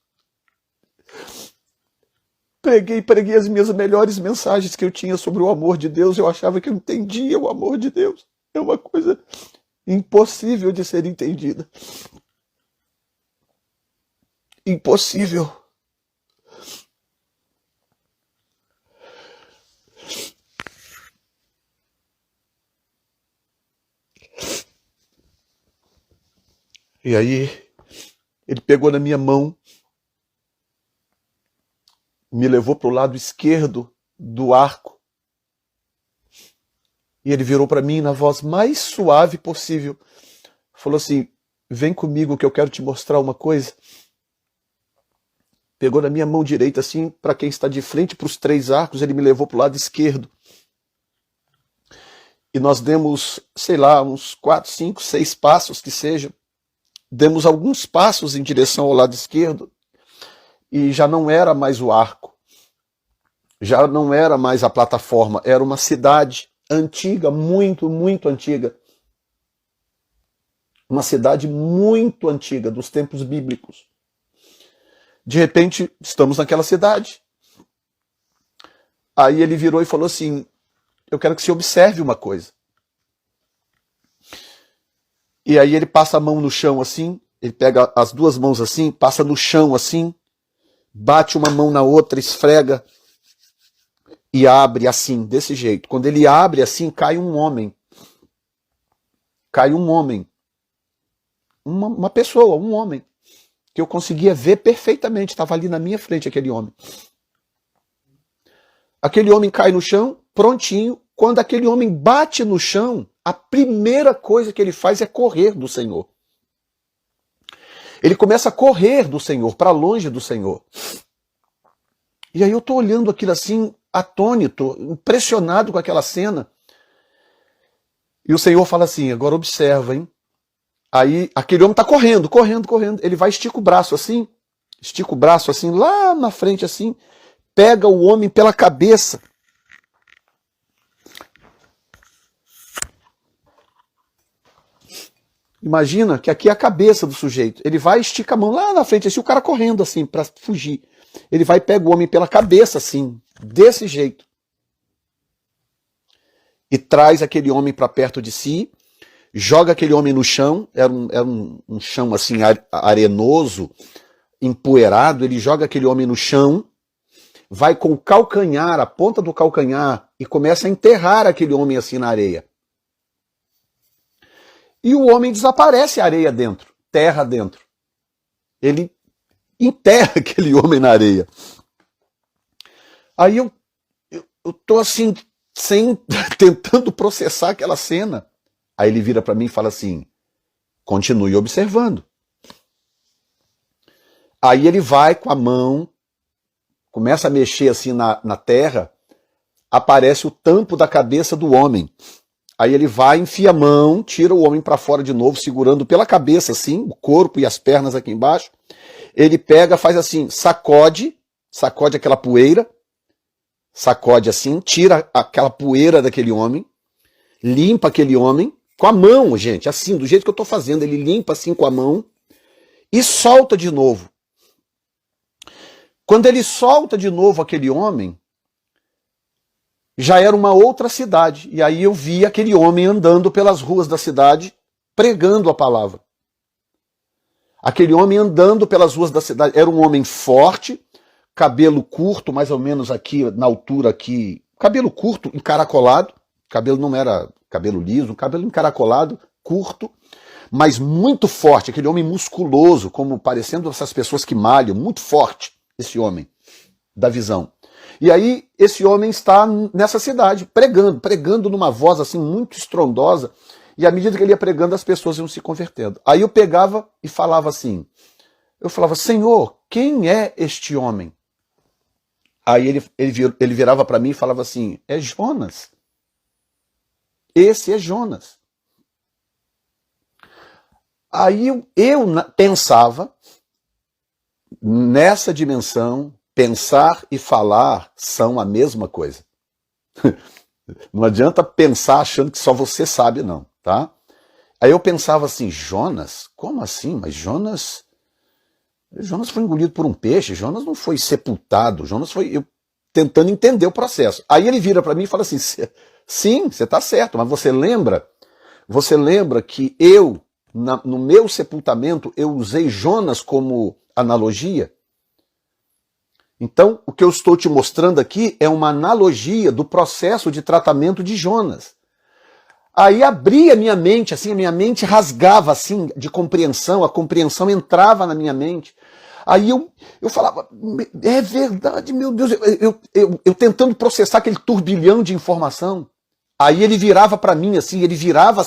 Preguei as minhas melhores mensagens que eu tinha sobre o amor de Deus. Eu achava que eu entendia o amor de Deus. É uma coisa impossível de ser entendida. Impossível. E aí, ele pegou na minha mão, me levou para o lado esquerdo do arco, e ele virou para mim na voz mais suave possível. Falou assim: vem comigo que eu quero te mostrar uma coisa. Pegou na minha mão direita, assim, para quem está de frente para os 3 arcos, ele me levou para o lado esquerdo. e nós demos, sei lá, uns 4, 5, 6 passos que seja. Demos alguns passos em direção ao lado esquerdo e já não era mais o arco, já não era mais a plataforma, era uma cidade antiga, muito, muito antiga. Uma cidade muito antiga, dos tempos bíblicos. De repente, estamos naquela cidade. Aí ele virou e falou assim, eu quero que você observe uma coisa. E aí ele passa a mão no chão assim, ele pega as duas mãos assim, passa no chão assim, bate uma mão na outra, esfrega e abre assim, desse jeito. Quando ele abre assim, cai um homem. Cai um homem. Uma pessoa, um homem. Que eu conseguia ver perfeitamente, estava ali na minha frente aquele homem. Aquele homem cai no chão, prontinho. Quando aquele homem bate no chão, a primeira coisa que ele faz é correr do Senhor. Ele começa a correr do Senhor, para longe do Senhor. E aí eu estou olhando aquilo assim, atônito, impressionado com aquela cena. E o Senhor fala assim, agora observa, hein? Aí aquele homem está correndo, correndo, correndo. Ele vai, estica o braço assim, lá na frente assim, pega o homem pela cabeça. Imagina que aqui é a cabeça do sujeito. Ele vai, estica a mão lá na frente, assim, o cara correndo assim, para fugir. Ele vai e pega o homem pela cabeça assim, desse jeito. E traz aquele homem para perto de si, joga aquele homem no chão, era um chão assim arenoso, empoeirado, ele joga aquele homem no chão, vai com o calcanhar, a ponta do calcanhar, e começa a enterrar aquele homem assim na areia. E o homem desaparece, areia dentro, terra dentro. Ele enterra aquele homem na areia. Aí eu tô assim, tentando processar aquela cena. Aí ele vira para mim e fala assim, continue observando. Aí ele vai com a mão, começa a mexer assim na terra, aparece o tampo da cabeça do homem. Aí ele vai, enfia a mão, tira o homem para fora de novo, segurando pela cabeça assim, o corpo e as pernas aqui embaixo. Ele pega, faz assim, sacode aquela poeira, sacode assim, tira aquela poeira daquele homem, limpa aquele homem, com a mão, gente, assim, do jeito que eu estou fazendo, ele limpa assim com a mão e solta de novo. Quando ele solta de novo aquele homem, já era uma outra cidade. E aí eu vi aquele homem andando pelas ruas da cidade, pregando a palavra. Aquele homem andando pelas ruas da cidade, era um homem forte, cabelo curto, mais ou menos aqui, na altura aqui, cabelo curto, encaracolado, cabelo não era cabelo liso, cabelo encaracolado, curto, mas muito forte, aquele homem musculoso, como parecendo essas pessoas que malham, muito forte, esse homem, da visão. E aí esse homem está nessa cidade, pregando numa voz assim muito estrondosa, e à medida que ele ia pregando, as pessoas iam se convertendo. Aí eu pegava e falava assim, eu falava, Senhor, quem é este homem? Aí ele virava para mim e falava assim, é Jonas. Esse é Jonas. Aí eu pensava, nessa dimensão, pensar e falar são a mesma coisa. Não adianta pensar achando que só você sabe, não, tá? Aí eu pensava assim, Jonas? Como assim? Mas Jonas foi engolido por um peixe, Jonas não foi sepultado, Jonas foi... Eu tentando entender o processo. Aí ele vira para mim e fala assim, sim, você está certo, mas você lembra que no meu sepultamento, eu usei Jonas como analogia? Então, o que eu estou te mostrando aqui é uma analogia do processo de tratamento de Jonas. Aí abria a minha mente, assim, a minha mente rasgava assim de compreensão, a compreensão entrava na minha mente. Aí eu falava, é verdade, meu Deus, eu tentando processar aquele turbilhão de informação. Aí ele virava para mim assim, e virava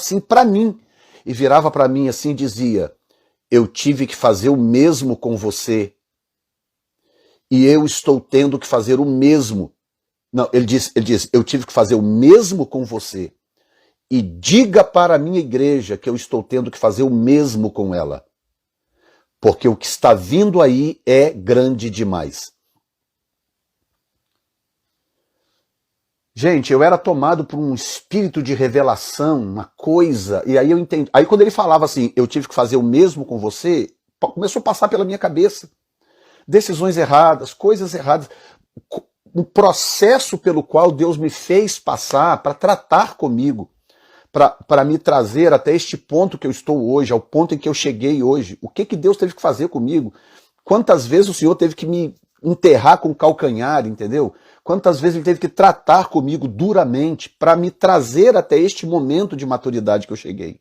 para mim assim e dizia, eu tive que fazer o mesmo com você. E eu estou tendo que fazer o mesmo. Não, ele diz, eu tive que fazer o mesmo com você. e diga para a minha igreja que eu estou tendo que fazer o mesmo com ela. Porque o que está vindo aí é grande demais. Gente, eu era tomado por um espírito de revelação, uma coisa, e aí eu entendi. Aí quando ele falava assim, eu tive que fazer o mesmo com você, começou a passar pela minha cabeça. Decisões erradas, coisas erradas. Um processo pelo qual Deus me fez passar para tratar comigo, para me trazer até este ponto que eu estou hoje, ao ponto em que eu cheguei hoje. O que Deus teve que fazer comigo? Quantas vezes o Senhor teve que me enterrar com o calcanhar, entendeu? Quantas vezes Ele teve que tratar comigo duramente para me trazer até este momento de maturidade que eu cheguei.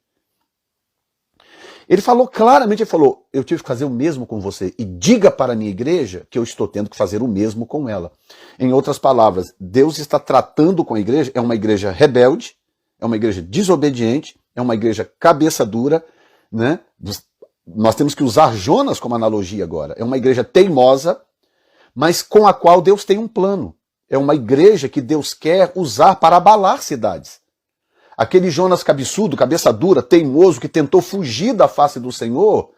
Ele falou claramente, ele falou, eu tive que fazer o mesmo com você, e diga para a minha igreja que eu estou tendo que fazer o mesmo com ela. Em outras palavras, Deus está tratando com a igreja, é uma igreja rebelde, é uma igreja desobediente, é uma igreja cabeça dura, né? Nós temos que usar Jonas como analogia agora. É uma igreja teimosa, mas com a qual Deus tem um plano. É uma igreja que Deus quer usar para abalar cidades. Aquele Jonas cabeçudo, cabeça dura, teimoso, que tentou fugir da face do Senhor,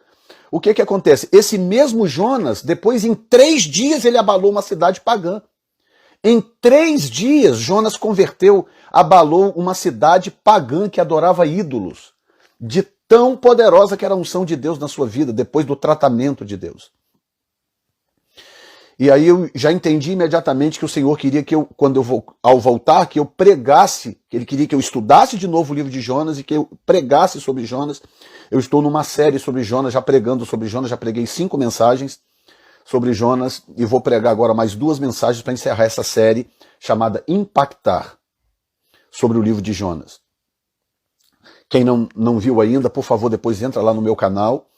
o que acontece? Esse mesmo Jonas, depois em 3 dias ele abalou uma cidade pagã. Em 3 dias, Jonas converteu, abalou uma cidade pagã que adorava ídolos, de tão poderosa que era a unção de Deus na sua vida, depois do tratamento de Deus. E aí eu já entendi imediatamente que o Senhor queria que eu, ao voltar, que eu pregasse, que Ele queria que eu estudasse de novo o livro de Jonas e que eu pregasse sobre Jonas. Eu estou numa série sobre Jonas, já pregando sobre Jonas, já preguei 5 mensagens sobre Jonas e vou pregar agora mais 2 mensagens para encerrar essa série chamada Impactar, sobre o livro de Jonas. Quem não viu ainda, por favor, depois entra lá no meu canal,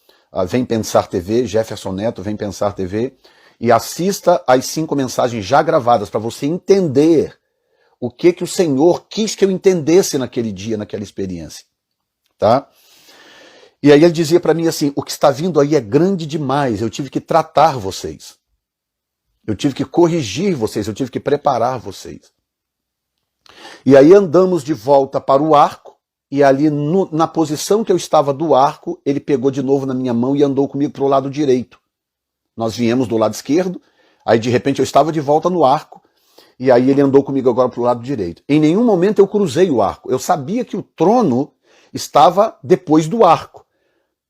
Vem Pensar TV, Jefferson Neto, Vem Pensar TV, e assista as 5 mensagens já gravadas para você entender o que o Senhor quis que eu entendesse naquele dia, naquela experiência. Tá? E aí ele dizia para mim assim, o que está vindo aí é grande demais, eu tive que tratar vocês. Eu tive que corrigir vocês, eu tive que preparar vocês. E aí andamos de volta para o arco, e ali na posição que eu estava do arco, ele pegou de novo na minha mão e andou comigo para o lado direito. Nós viemos do lado esquerdo, aí de repente eu estava de volta no arco, e aí ele andou comigo agora para o lado direito. Em nenhum momento eu cruzei o arco. Eu sabia que o trono estava depois do arco.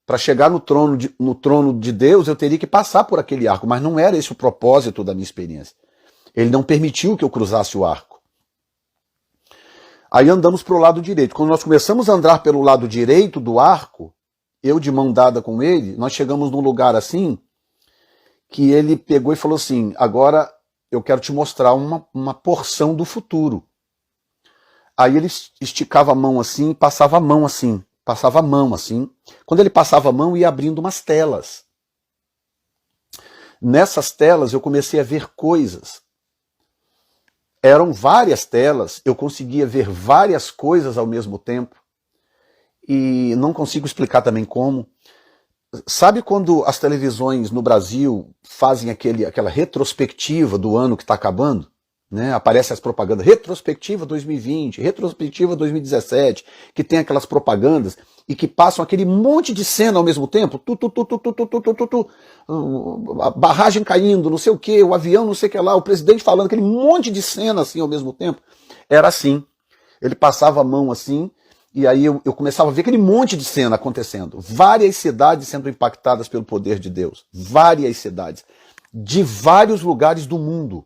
Para chegar no trono de Deus, eu teria que passar por aquele arco, mas não era esse o propósito da minha experiência. Ele não permitiu que eu cruzasse o arco. Aí andamos para o lado direito. Quando nós começamos a andar pelo lado direito do arco, eu de mão dada com ele, nós chegamos num lugar assim, que ele pegou e falou assim, agora eu quero te mostrar uma porção do futuro. Aí ele esticava a mão assim, passava a mão assim. Quando ele passava a mão, ia abrindo umas telas. Nessas telas eu comecei a ver coisas. Eram várias telas, eu conseguia ver várias coisas ao mesmo tempo. E não consigo explicar também como. Sabe quando as televisões no Brasil fazem aquela retrospectiva do ano que está acabando? Né? Aparecem as propagandas, retrospectiva 2020, retrospectiva 2017, que tem aquelas propagandas e que passam aquele monte de cena ao mesmo tempo, a barragem caindo, não sei o que, o avião não sei o que lá, o presidente falando, aquele monte de cena assim ao mesmo tempo. Era assim, ele passava a mão assim, e aí eu começava a ver aquele monte de cena acontecendo. Várias cidades sendo impactadas pelo poder de Deus. Várias cidades. De vários lugares do mundo.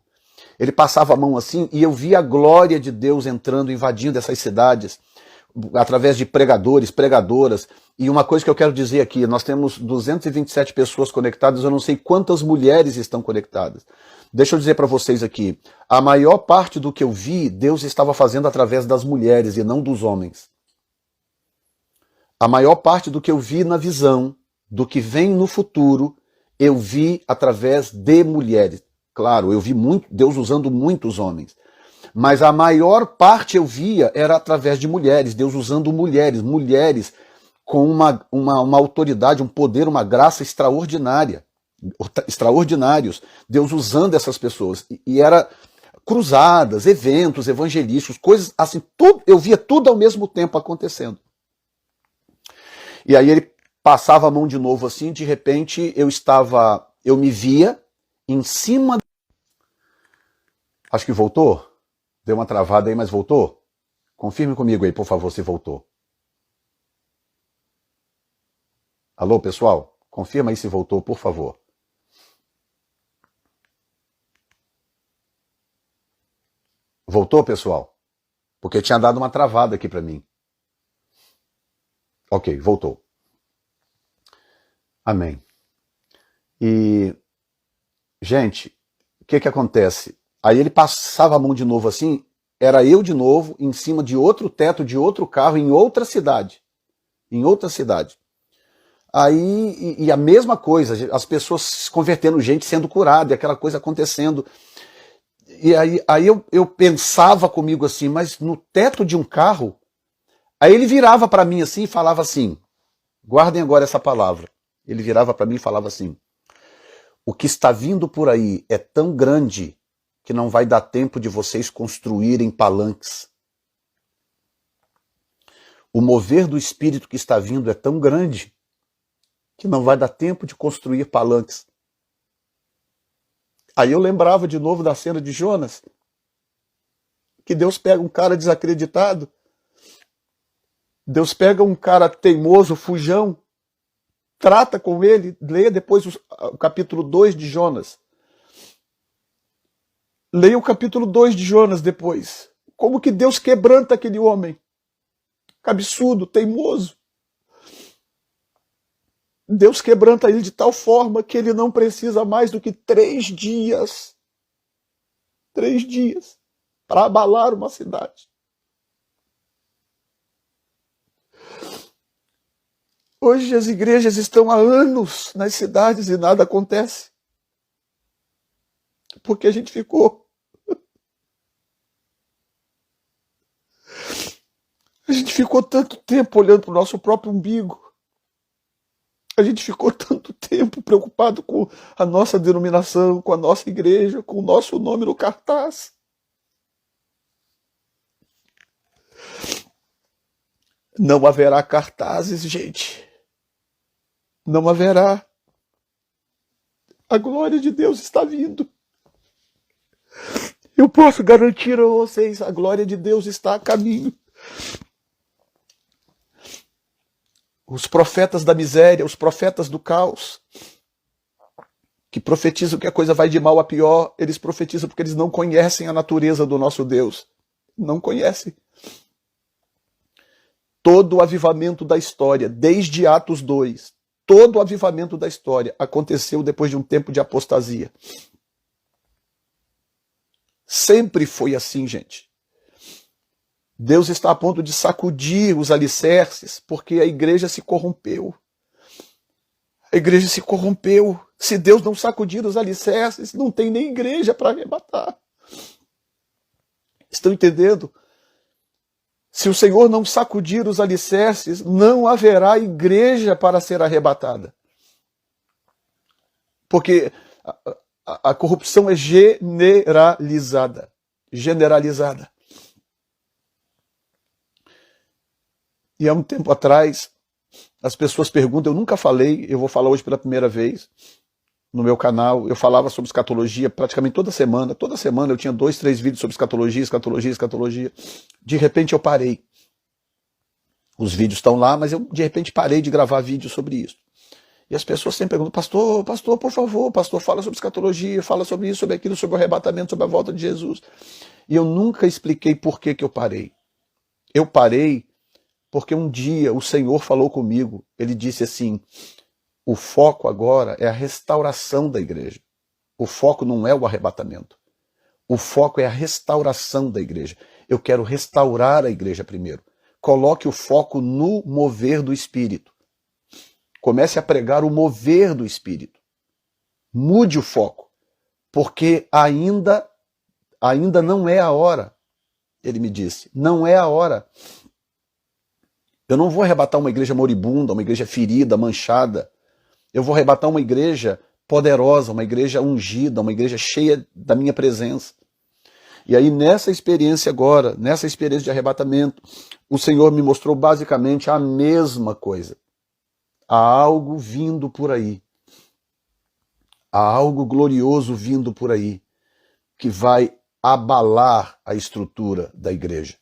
Ele passava a mão assim e eu via a glória de Deus entrando, invadindo essas cidades. Através de pregadores, pregadoras. E uma coisa que eu quero dizer aqui, nós temos 227 pessoas conectadas, eu não sei quantas mulheres estão conectadas. Deixa eu dizer para vocês aqui, a maior parte do que eu vi, Deus estava fazendo através das mulheres e não dos homens. A maior parte do que eu vi na visão, do que vem no futuro, eu vi através de mulheres. Claro, eu vi muito Deus usando muitos homens. Mas a maior parte eu via era através de mulheres, Deus usando mulheres com uma autoridade, um poder, uma graça extraordinários, Deus usando essas pessoas. E era cruzadas, eventos evangelísticos, coisas assim, tudo, eu via tudo ao mesmo tempo acontecendo. E aí ele passava a mão de novo assim, de repente eu me via em cima. Acho que voltou? Deu uma travada aí, mas voltou? Confirme comigo aí, por favor, se voltou. Alô, pessoal? Confirma aí se voltou, por favor. Voltou, pessoal? Porque tinha dado uma travada aqui para mim. Ok, voltou. Amém. E, gente, o que acontece? Aí ele passava a mão de novo assim, era eu de novo, em cima de outro teto, de outro carro, em outra cidade. Em outra cidade. Aí, e a mesma coisa, as pessoas se convertendo, gente sendo curada, e aquela coisa acontecendo. E aí eu pensava comigo assim, mas no teto de um carro, aí ele virava para mim assim e falava assim, guardem agora essa palavra, ele virava para mim e falava assim, o que está vindo por aí é tão grande que não vai dar tempo de vocês construírem palanques. O mover do Espírito que está vindo é tão grande que não vai dar tempo de construir palanques. Aí eu lembrava de novo da cena de Jonas, que Deus pega um cara desacreditado, Deus pega um cara teimoso, fujão, trata com ele, leia depois o capítulo 2 de Jonas. Leia o capítulo 2 de Jonas depois. Como que Deus quebranta aquele homem, cabeçudo, teimoso. Deus quebranta ele de tal forma que ele não precisa mais do que 3 dias. 3 dias para abalar uma cidade. Hoje as igrejas estão há anos nas cidades e nada acontece. Porque a gente ficou. A gente ficou tanto tempo olhando para o nosso próprio umbigo. A gente ficou tanto tempo preocupado com a nossa denominação, com a nossa igreja, com o nosso nome no cartaz. Não haverá cartazes, gente. Não haverá. A glória de Deus está vindo. Eu posso garantir a vocês, a glória de Deus está a caminho. Os profetas da miséria, os profetas do caos, que profetizam que a coisa vai de mal a pior, eles profetizam porque eles não conhecem a natureza do nosso Deus. Não conhecem. Todo o avivamento da história, desde Atos 2, todo o avivamento da história aconteceu depois de um tempo de apostasia. Sempre foi assim, gente. Deus está a ponto de sacudir os alicerces, porque a igreja se corrompeu. A igreja se corrompeu. Se Deus não sacudir os alicerces, não tem nem igreja para arrebatar. Estão entendendo? Se o Senhor não sacudir os alicerces, não haverá igreja para ser arrebatada. Porque a corrupção é generalizada. Generalizada. E há um tempo atrás, as pessoas perguntam, eu nunca falei, eu vou falar hoje pela primeira vez no meu canal, eu falava sobre escatologia praticamente toda semana eu tinha 2, 3 vídeos sobre escatologia. De repente eu parei. Os vídeos estão lá, mas eu de repente parei de gravar vídeos sobre isso. E as pessoas sempre perguntam, pastor, por favor, pastor, fala sobre escatologia, fala sobre isso, sobre aquilo, sobre o arrebatamento, sobre a volta de Jesus. E eu nunca expliquei por que eu parei. Eu parei porque um dia o Senhor falou comigo, ele disse assim, o foco agora é a restauração da igreja. O foco não é o arrebatamento. O foco é a restauração da igreja. Eu quero restaurar a igreja primeiro. Coloque o foco no mover do Espírito. Comece a pregar o mover do Espírito. Mude o foco, porque ainda não é a hora. Ele me disse, não é a hora. Eu não vou arrebatar uma igreja moribunda, uma igreja ferida, manchada. Eu vou arrebatar uma igreja poderosa, uma igreja ungida, uma igreja cheia da minha presença. E aí nessa experiência agora, nessa experiência de arrebatamento, o Senhor me mostrou basicamente a mesma coisa. Há algo vindo por aí. Há algo glorioso vindo por aí, que vai abalar a estrutura da igreja.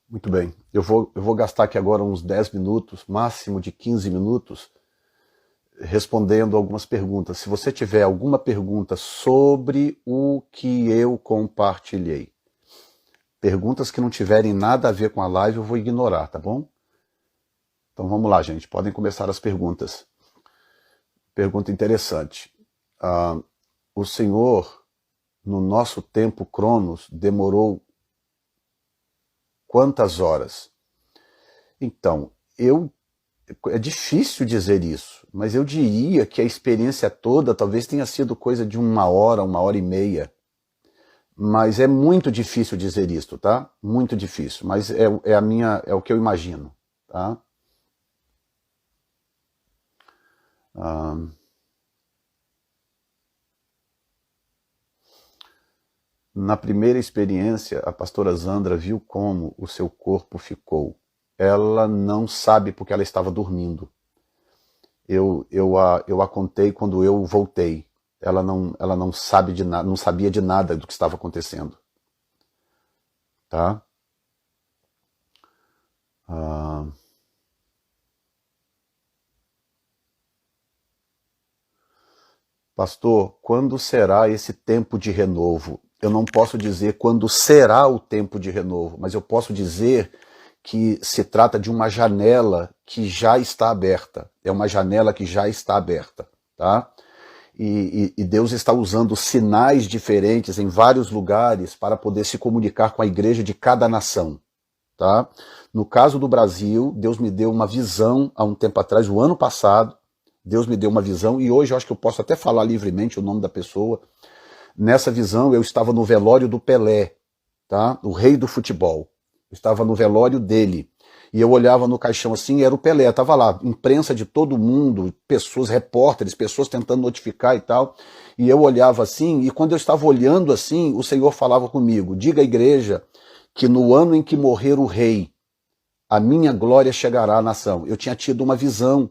Muito bem, eu vou gastar aqui agora uns 10 minutos, máximo de 15 minutos, respondendo algumas perguntas. Se você tiver alguma pergunta sobre o que eu compartilhei, perguntas que não tiverem nada a ver com a live, eu vou ignorar, tá bom? Então vamos lá, gente, podem começar as perguntas. Pergunta interessante. O Senhor, no nosso tempo Cronos, demorou quantas horas? Então, é difícil dizer isso, mas eu diria que a experiência toda talvez tenha sido coisa de 1 hora e meia. Mas é muito difícil dizer isso, tá? Muito difícil, mas é o que eu imagino, tá? Na primeira experiência, a pastora Zandra viu como o seu corpo ficou. Ela não sabe porque ela estava dormindo. Eu a contei quando eu voltei. Ela não sabe de nada, não sabia de nada do que estava acontecendo. Tá? Pastor, quando será esse tempo de renovo? Eu não posso dizer quando será o tempo de renovo, mas eu posso dizer que se trata de uma janela que já está aberta. É uma janela que já está aberta, tá? E Deus está usando sinais diferentes em vários lugares para poder se comunicar com a igreja de cada nação, tá? No caso do Brasil, Deus me deu uma visão há um tempo atrás, o ano passado, Deus me deu uma visão, e hoje eu acho que eu posso até falar livremente o nome da pessoa. Nessa visão, eu estava no velório do Pelé, tá? O rei do futebol. Eu estava no velório dele. E eu olhava no caixão assim, era o Pelé. Estava lá, imprensa de todo mundo, pessoas, repórteres, pessoas tentando notificar e tal. E eu olhava assim, e quando eu estava olhando assim, o Senhor falava comigo: diga à igreja que no ano em que morrer o rei, a minha glória chegará à nação. Eu tinha tido uma visão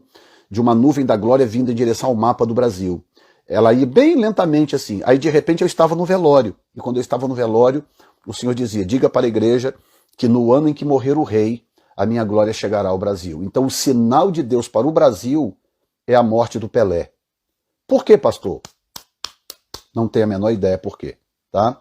de uma nuvem da glória vindo em direção ao mapa do Brasil. Ela ia bem lentamente assim. Aí de repente eu estava no velório. E quando eu estava no velório, o Senhor dizia: diga para a igreja que no ano em que morrer o rei, a minha glória chegará ao Brasil. Então o sinal de Deus para o Brasil é a morte do Pelé. Por quê, pastor? Não tenho a menor ideia por quê. Tá?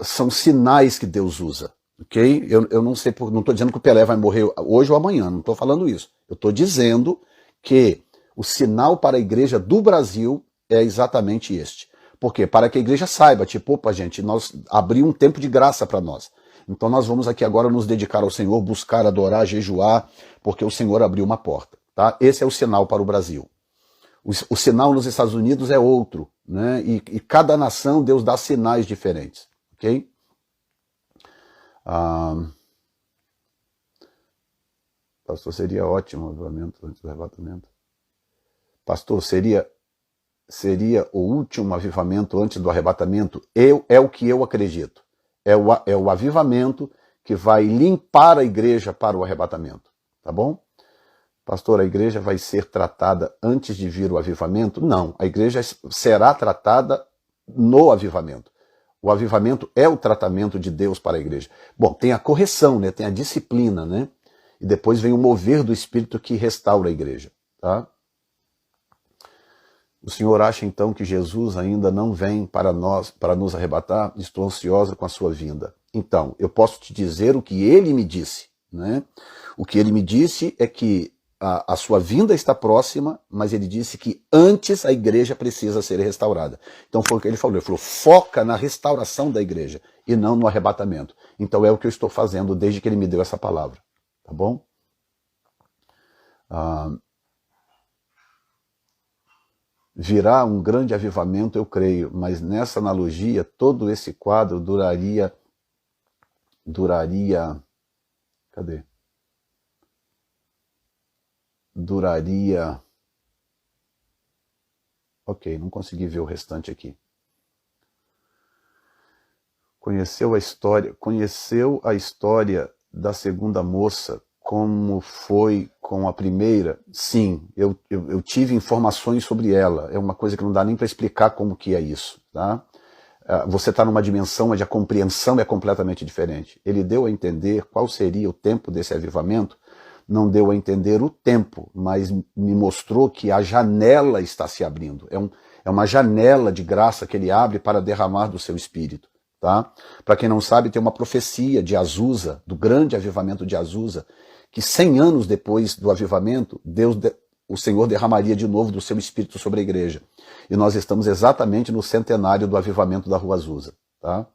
São sinais que Deus usa. Ok? Eu não sei, não estou dizendo que o Pelé vai morrer hoje ou amanhã, não estou falando isso. Eu estou dizendo que o sinal para a igreja do Brasil é exatamente este. Por quê? Para que a igreja saiba, tipo, opa, gente, nós abrimos um tempo de graça para nós. Então nós vamos aqui agora nos dedicar ao Senhor, buscar, adorar, jejuar, porque o Senhor abriu uma porta. Tá? Esse é o sinal para o Brasil. O sinal nos Estados Unidos é outro, né? E cada nação Deus dá sinais diferentes. Ok? Pastor, seria ótimo o avivamento antes do arrebatamento. Pastor, seria o último avivamento antes do arrebatamento? É o que eu acredito. É o avivamento que vai limpar a igreja para o arrebatamento. Tá bom? Pastor, a igreja vai ser tratada antes de vir o avivamento? Não, a igreja será tratada no avivamento. O avivamento é o tratamento de Deus para a igreja. Bom, tem a correção, né? Tem a disciplina, né? E depois vem o mover do Espírito que restaura a igreja. Tá? O senhor acha então que Jesus ainda não vem para nos arrebatar? Estou ansiosa com a sua vinda. Então, eu posso te dizer o que ele me disse. Né? O que ele me disse é que a sua vinda está próxima, mas ele disse que antes a igreja precisa ser restaurada. Então foi o que ele falou. Ele falou: foca na restauração da igreja e não no arrebatamento. Então é o que eu estou fazendo desde que ele me deu essa palavra. Tá bom? Virá um grande avivamento, eu creio, mas nessa analogia, todo esse quadro duraria. Cadê? Ok, não consegui ver o restante aqui. conheceu a história da segunda moça, como foi com a primeira? Sim, eu tive informações sobre ela. É uma coisa que não dá nem para explicar como que é isso, tá? Você está numa dimensão onde a compreensão é completamente diferente. Ele deu a entender qual seria o tempo desse avivamento, não deu a entender o tempo, mas me mostrou que a janela está se abrindo. É uma janela de graça que ele abre para derramar do seu espírito. Tá? Para quem não sabe, tem uma profecia de Azusa, do grande avivamento de Azusa, que 100 anos depois do avivamento, o Senhor derramaria de novo do seu espírito sobre a igreja. E nós estamos exatamente no centenário do avivamento da Rua Azusa. Tá?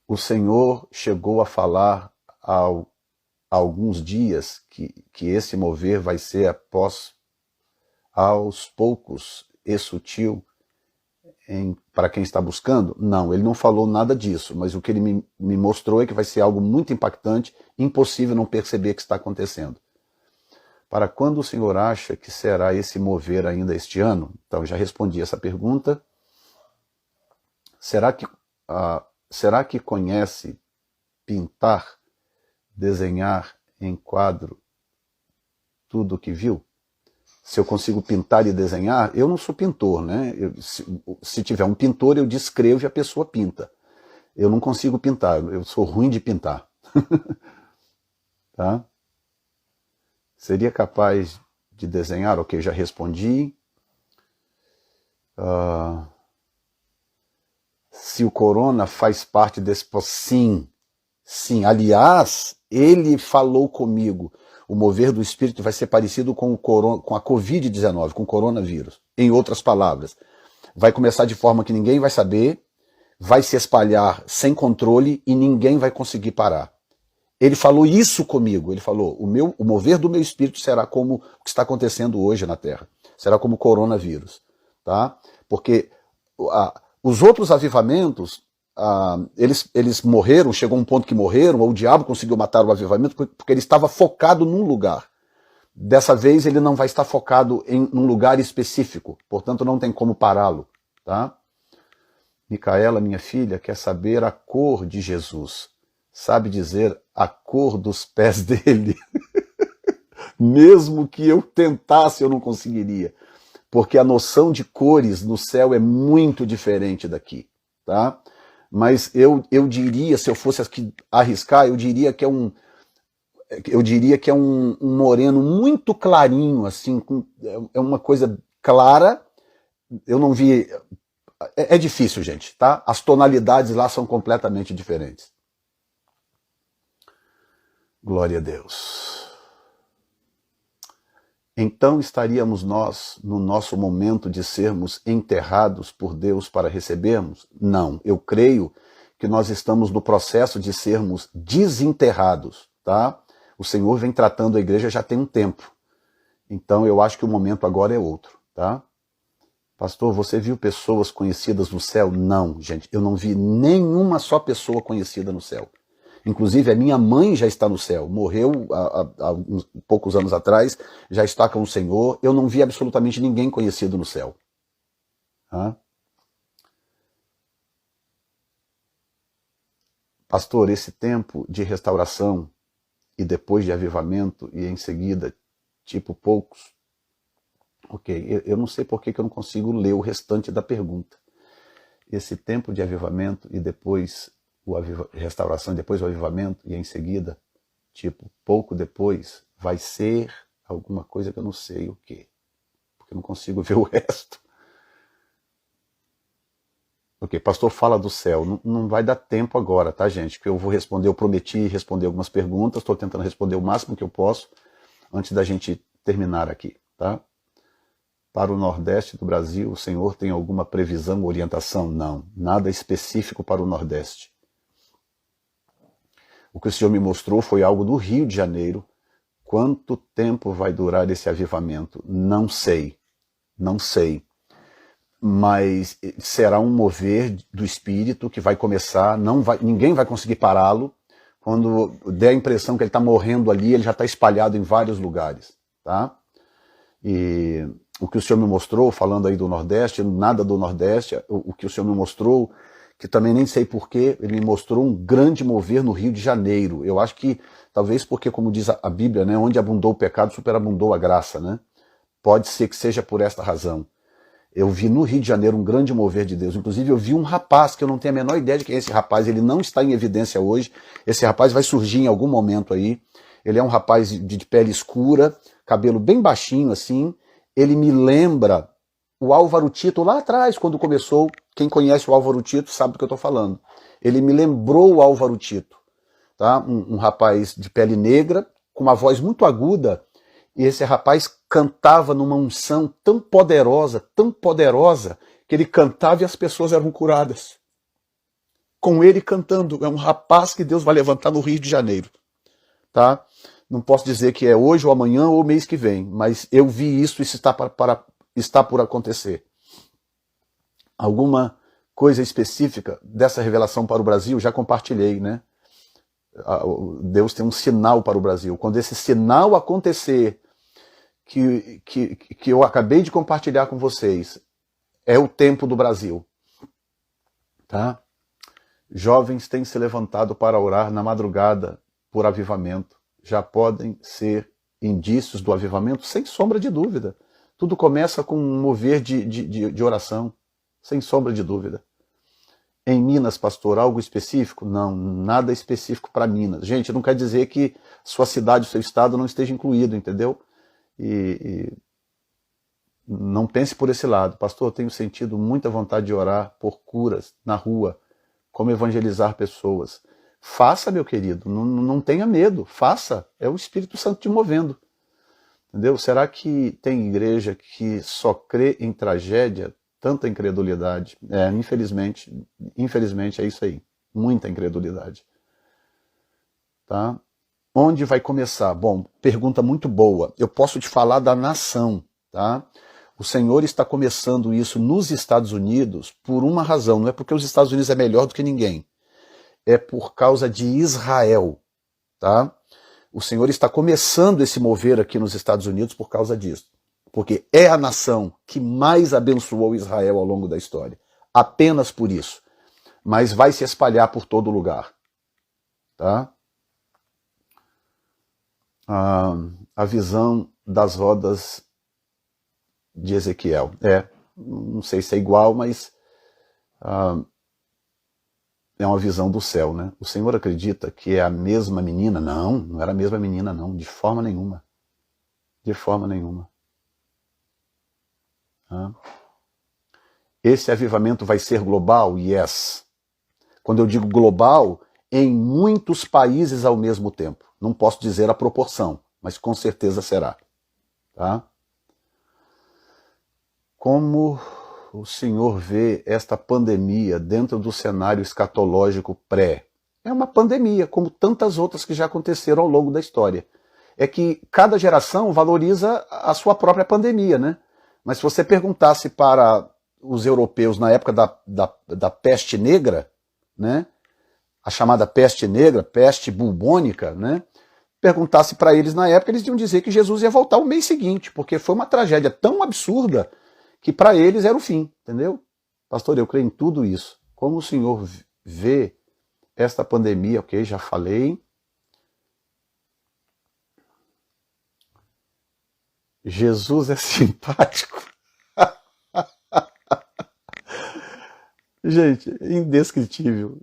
O Senhor chegou a falar há alguns dias que esse mover vai ser aos poucos e sutil para quem está buscando? Não, ele não falou nada disso, mas o que ele me mostrou é que vai ser algo muito impactante, impossível não perceber que está acontecendo. Para quando o Senhor acha que será esse mover ainda este ano? Então, eu já respondi essa pergunta. Será que conhece pintar, desenhar em quadro tudo o que viu? Se eu consigo pintar e desenhar, eu não sou pintor, né? Se tiver um pintor, eu descrevo e a pessoa pinta. Eu não consigo pintar, eu sou ruim de pintar. Tá? Seria capaz de desenhar? Ok, já respondi. Se o corona faz parte desse... Sim. Aliás, ele falou comigo. O mover do Espírito vai ser parecido com a Covid-19, com o coronavírus. Em outras palavras, vai começar de forma que ninguém vai saber, vai se espalhar sem controle e ninguém vai conseguir parar. Ele falou isso comigo. Ele falou, o mover do meu Espírito será como o que está acontecendo hoje na Terra. Será como o coronavírus. Tá? Porque os outros avivamentos... eles morreram, chegou um ponto que morreram, ou o diabo conseguiu matar o avivamento porque ele estava focado num lugar. Dessa vez ele não vai estar focado em um lugar específico, portanto não tem como pará-lo. Tá? Micaela, minha filha, quer saber a cor de Jesus. Sabe dizer a cor dos pés dele? Mesmo que eu tentasse, eu não conseguiria. Porque a noção de cores no céu é muito diferente daqui. Tá? Mas eu diria, se eu fosse aqui arriscar, eu diria que é um moreno muito clarinho, assim, é uma coisa clara. Eu não vi... É difícil, gente, tá? As tonalidades lá são completamente diferentes. Glória a Deus. Então estaríamos nós no nosso momento de sermos enterrados por Deus para recebermos? Não, eu creio que nós estamos no processo de sermos desenterrados, tá? O Senhor vem tratando a igreja já tem um tempo. Então eu acho que o momento agora é outro, tá? Pastor, você viu pessoas conhecidas no céu? Não, gente, eu não vi nenhuma só pessoa conhecida no céu. Inclusive, a minha mãe já está no céu, morreu há poucos anos atrás, já está com o Senhor. Eu não vi absolutamente ninguém conhecido no céu. Pastor, esse tempo de restauração e depois de avivamento e em seguida, tipo poucos. Ok, eu não sei por que eu não consigo ler o restante da pergunta. Esse tempo de avivamento e depois... restauração e depois o avivamento, e em seguida, tipo, pouco depois, vai ser alguma coisa que eu não sei o que, porque eu não consigo ver o resto. Ok, pastor fala do céu, não vai dar tempo agora, tá, gente? Que eu vou responder, eu prometi responder algumas perguntas, estou tentando responder o máximo que eu posso, antes da gente terminar aqui, tá? Para o Nordeste do Brasil, o Senhor tem alguma previsão ou orientação? Não, nada específico para o Nordeste. O que o Senhor me mostrou foi algo do Rio de Janeiro. Quanto tempo vai durar esse avivamento? Não sei. Não sei. Mas será um mover do Espírito que vai começar, ninguém vai conseguir pará-lo. Quando der a impressão que ele está morrendo ali, ele já está espalhado em vários lugares. Tá? E O que o Senhor me mostrou, falando aí do Nordeste, nada do Nordeste, o que o Senhor me mostrou, que também nem sei porquê, ele me mostrou um grande mover no Rio de Janeiro. Eu acho que, talvez porque, como diz a Bíblia, né, onde abundou o pecado, superabundou a graça, né? Pode ser que seja por esta razão. Eu vi no Rio de Janeiro um grande mover de Deus. Inclusive, eu vi um rapaz, que eu não tenho a menor ideia de quem é esse rapaz, ele não está em evidência hoje. Esse rapaz vai surgir em algum momento aí. Ele é um rapaz de pele escura, cabelo bem baixinho assim. Ele me lembra o Álvaro Tito lá atrás, quando começou. Quem conhece o Álvaro Tito sabe do que eu estou falando. Ele me lembrou o Álvaro Tito. Tá? Um rapaz de pele negra, com uma voz muito aguda. E esse rapaz cantava numa unção tão poderosa, que ele cantava e as pessoas eram curadas. Com ele cantando. É um rapaz que Deus vai levantar no Rio de Janeiro. Tá? Não posso dizer que é hoje ou amanhã ou mês que vem, mas eu vi isso e isso está por acontecer. Alguma coisa específica dessa revelação para o Brasil, já compartilhei, né? Deus tem um sinal para o Brasil. Quando esse sinal acontecer, que eu acabei de compartilhar com vocês, é o tempo do Brasil. Tá? Jovens têm se levantado para orar na madrugada por avivamento. Já podem ser indícios do avivamento, sem sombra de dúvida. Tudo começa com um mover de oração, sem sombra de dúvida. Em Minas, pastor, algo específico? Não, nada específico para Minas. Gente, não quer dizer que sua cidade, seu estado não esteja incluído, entendeu? E não pense por esse lado. Pastor, eu tenho sentido muita vontade de orar por curas na rua, como evangelizar pessoas. Faça, meu querido, não tenha medo, faça. É o Espírito Santo te movendo. Entendeu? Será que tem igreja que só crê em tragédia? Tanta incredulidade. Infelizmente é isso aí. Muita incredulidade. Tá? Onde vai começar? Bom, pergunta muito boa. Eu posso te falar da nação. Tá? O Senhor está começando isso nos Estados Unidos por uma razão. Não é porque os Estados Unidos é melhor do que ninguém. É por causa de Israel. Tá? O Senhor está começando esse mover aqui nos Estados Unidos por causa disso. Porque é a nação que mais abençoou Israel ao longo da história. Apenas por isso. Mas vai se espalhar por todo lugar. Tá? A visão das rodas de Ezequiel. Não sei se é igual, mas é uma visão do céu, né? O Senhor acredita que é a mesma menina? Não, não era a mesma menina, não. De forma nenhuma. De forma nenhuma. Esse avivamento vai ser global? Yes. Quando eu digo global, em muitos países ao mesmo tempo. Não posso dizer a proporção, mas com certeza será. Tá? Como o Senhor vê esta pandemia dentro do cenário escatológico pré? É uma pandemia, como tantas outras que já aconteceram ao longo da história. É que cada geração valoriza a sua própria pandemia, né? Mas se você perguntasse para os europeus na época da peste negra, né? A chamada peste negra, peste bubônica, né? Perguntasse para eles na época, eles iam dizer que Jesus ia voltar o mês seguinte, porque foi uma tragédia tão absurda que para eles era o fim, entendeu? Pastor, eu creio em tudo isso. Como o Senhor vê esta pandemia, ok, já falei. Jesus é simpático. Gente, indescritível.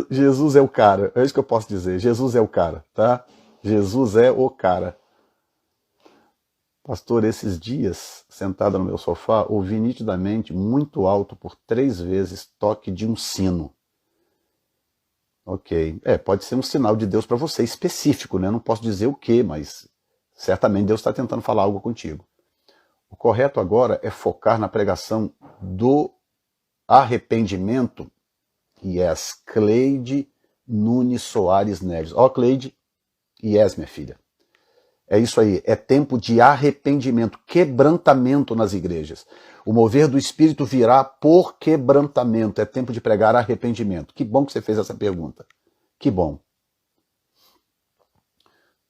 Jesus é o cara. É isso que eu posso dizer. Jesus é o cara, tá? Jesus é o cara. Pastor, esses dias, sentado no meu sofá, ouvi nitidamente, muito alto, por 3 vezes, toque de um sino. Ok. Pode ser um sinal de Deus para você, específico, né? Não posso dizer o que, mas certamente Deus está tentando falar algo contigo. O correto agora é focar na pregação do arrependimento. Yes, Cleide Nunes Soares Neves. Ó, Cleide, yes, minha filha. É isso aí, é tempo de arrependimento, quebrantamento nas igrejas. O mover do Espírito virá por quebrantamento, é tempo de pregar arrependimento. Que bom que você fez essa pergunta. Que bom.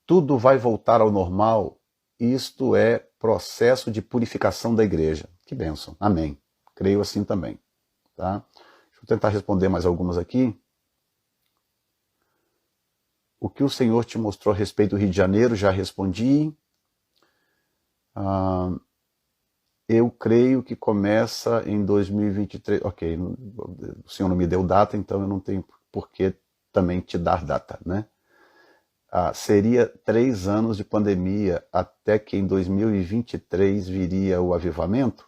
Tudo vai voltar ao normal, isto é processo de purificação da igreja. Que bênção. Amém. Creio assim também. Tá? Deixa eu tentar responder mais algumas aqui. O que o Senhor te mostrou a respeito do Rio de Janeiro? Já respondi. Eu creio que começa em 2023. Ok, o Senhor não me deu data, então eu não tenho por que também te dar data, né? Seria 3 anos de pandemia até que em 2023 viria o avivamento?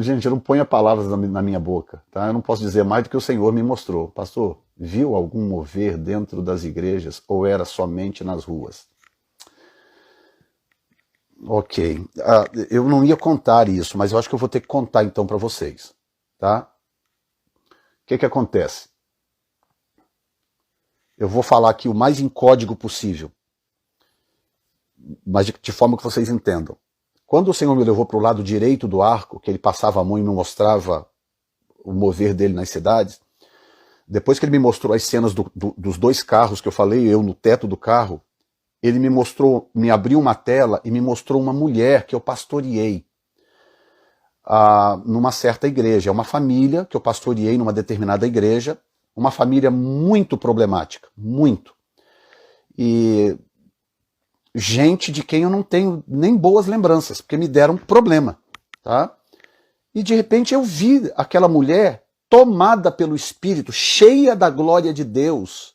Gente, eu não ponho palavras na minha boca, tá? Eu não posso dizer mais do que o Senhor me mostrou. Pastor, viu algum mover dentro das igrejas ou era somente nas ruas? Ok, eu não ia contar isso, mas eu acho que eu vou ter que contar então para vocês, tá? O que acontece? Eu vou falar aqui o mais em código possível, mas de forma que vocês entendam. Quando o Senhor me levou para o lado direito do arco, que ele passava a mão e me mostrava o mover dele nas cidades, depois que ele me mostrou as cenas dos 2 carros que eu falei, eu no teto do carro, ele me abriu uma tela e me mostrou uma mulher que eu pastoreei numa certa igreja. É uma família que eu pastoreei numa determinada igreja, uma família muito problemática, muito. E gente de quem eu não tenho nem boas lembranças, porque me deram problema, tá? E de repente eu vi aquela mulher tomada pelo Espírito, cheia da glória de Deus,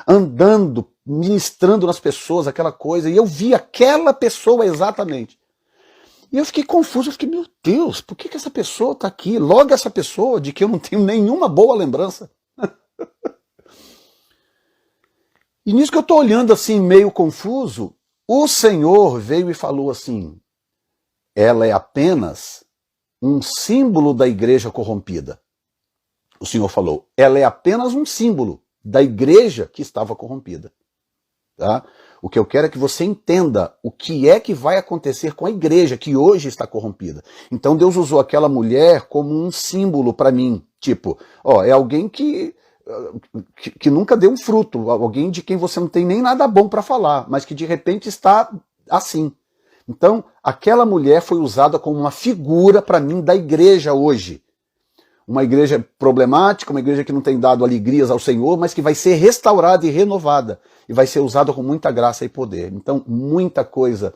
andando, ministrando nas pessoas, aquela coisa, e eu vi aquela pessoa exatamente. E eu fiquei confuso, eu fiquei, meu Deus, por que essa pessoa está aqui? Logo essa pessoa de que eu não tenho nenhuma boa lembrança. E nisso que eu estou olhando assim, meio confuso, o Senhor veio e falou assim, ela é apenas um símbolo da igreja corrompida. O Senhor falou, ela é apenas um símbolo da igreja que estava corrompida. Tá? O que eu quero é que você entenda o que é que vai acontecer com a igreja que hoje está corrompida. Então Deus usou aquela mulher como um símbolo para mim. Tipo, é alguém que nunca deu um fruto, alguém de quem você não tem nem nada bom para falar, mas que de repente está assim. Então, aquela mulher foi usada como uma figura para mim da igreja hoje. Uma igreja problemática, uma igreja que não tem dado alegrias ao Senhor, mas que vai ser restaurada e renovada, e vai ser usada com muita graça e poder. Então, muita coisa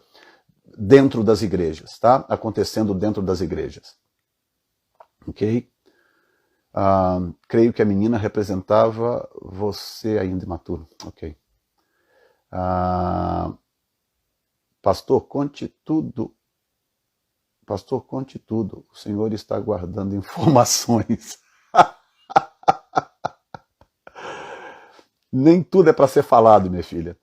dentro das igrejas, tá? Acontecendo dentro das igrejas. Ok? Creio que a menina representava você ainda imaturo. Ok. Pastor, conte tudo. Pastor, conte tudo. O Senhor está guardando informações. Nem tudo é para ser falado, minha filha.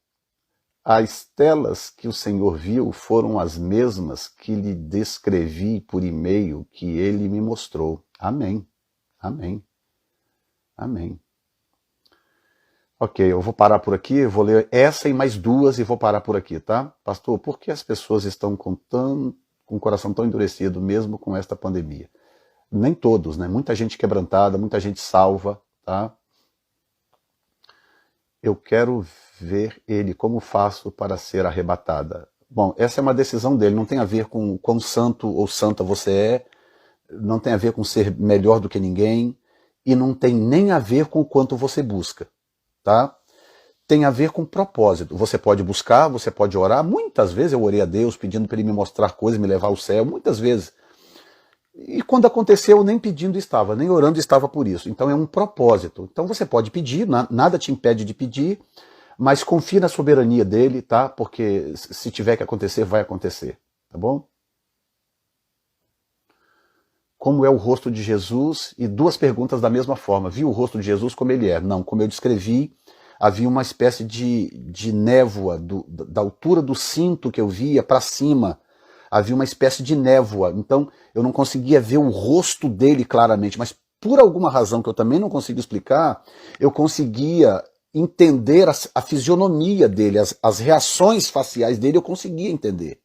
As telas que o Senhor viu foram as mesmas que lhe descrevi por e-mail que ele me mostrou. Amém. Amém. Amém. Ok, eu vou parar por aqui, eu vou ler essa e mais 2 e vou parar por aqui, tá? Pastor, por que as pessoas estão com o coração tão endurecido mesmo com esta pandemia? Nem todos, né? Muita gente quebrantada, muita gente salva, tá? Eu quero ver ele, como faço para ser arrebatada? Bom, essa é uma decisão dele, não tem a ver com quão santo ou santa você é, não tem a ver com ser melhor do que ninguém, e não tem nem a ver com o quanto você busca, tá? Tem a ver com propósito. Você pode buscar, você pode orar. Muitas vezes eu orei a Deus pedindo para ele me mostrar coisas, me levar ao céu, muitas vezes. E quando aconteceu, nem pedindo estava, nem orando estava por isso. Então é um propósito. Então você pode pedir, nada te impede de pedir, mas confie na soberania dele, tá? Porque se tiver que acontecer, vai acontecer, tá bom? Como é o rosto de Jesus? E 2 perguntas da mesma forma. Viu o rosto de Jesus como ele é? Não, como eu descrevi, havia uma espécie de névoa, da altura do cinto que eu via para cima, havia uma espécie de névoa, então eu não conseguia ver o rosto dele claramente, mas por alguma razão que eu também não consigo explicar, eu conseguia entender a fisionomia dele, as reações faciais dele, eu conseguia entender,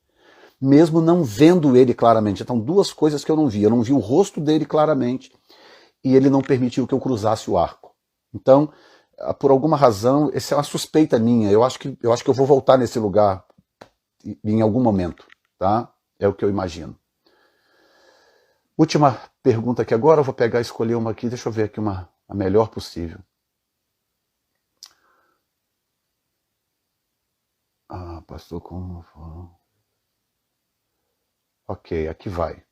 mesmo não vendo ele claramente. Então 2 coisas que eu não vi o rosto dele claramente, e ele não permitiu que eu cruzasse o arco. Então, por alguma razão, essa é uma suspeita minha, eu acho que eu vou voltar nesse lugar em algum momento, tá? É o que eu imagino. Última pergunta aqui agora, eu vou pegar e escolher uma aqui, deixa eu ver aqui a melhor possível. Pastor, como... Ok, aqui vai.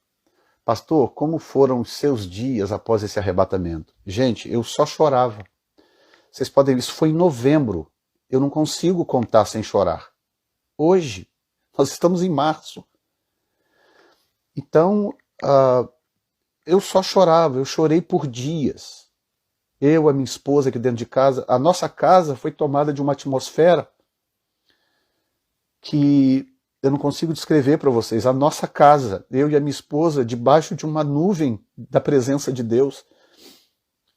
Pastor, como foram os seus dias após esse arrebatamento? Gente, eu só chorava. Vocês podem ver, isso foi em novembro. Eu não consigo contar sem chorar. Hoje, nós estamos em março. Então, eu só chorava, eu chorei por dias. Eu, a minha esposa aqui dentro de casa, a nossa casa foi tomada de uma atmosfera que eu não consigo descrever para vocês. A nossa casa, eu e a minha esposa, debaixo de uma nuvem da presença de Deus.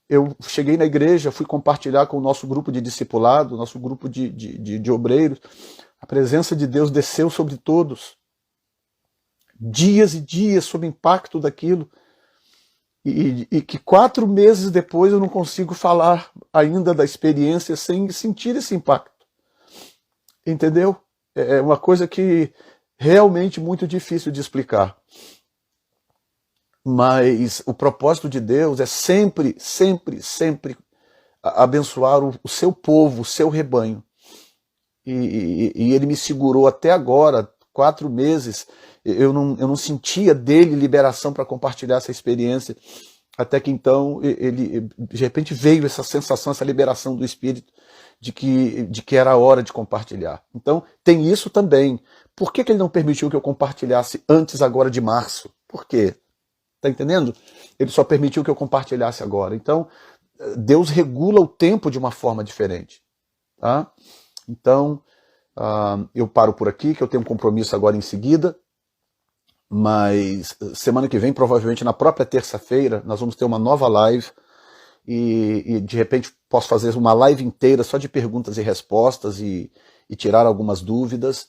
Eu cheguei na igreja, fui compartilhar com o nosso grupo de discipulado, nosso grupo de obreiros. A presença de Deus desceu sobre todos. Dias e dias sob o impacto daquilo. E que 4 meses depois eu não consigo falar ainda da experiência sem sentir esse impacto. Entendeu? É uma coisa que realmente muito difícil de explicar. Mas o propósito de Deus é sempre, sempre, sempre abençoar o seu povo, o seu rebanho. E ele me segurou até agora, 4 meses, eu não sentia dele liberação para compartilhar essa experiência, até que então, de repente veio essa sensação, essa liberação do Espírito, de que era a hora de compartilhar. Então, tem isso também. Por que ele não permitiu que eu compartilhasse antes agora de março? Por quê? Está entendendo? Ele só permitiu que eu compartilhasse agora. Então, Deus regula o tempo de uma forma diferente. Tá? Então, eu paro por aqui, que eu tenho um compromisso agora em seguida. Mas semana que vem, provavelmente na própria terça-feira, nós vamos ter uma nova live. E de repente posso fazer uma live inteira só de perguntas e respostas e tirar algumas dúvidas.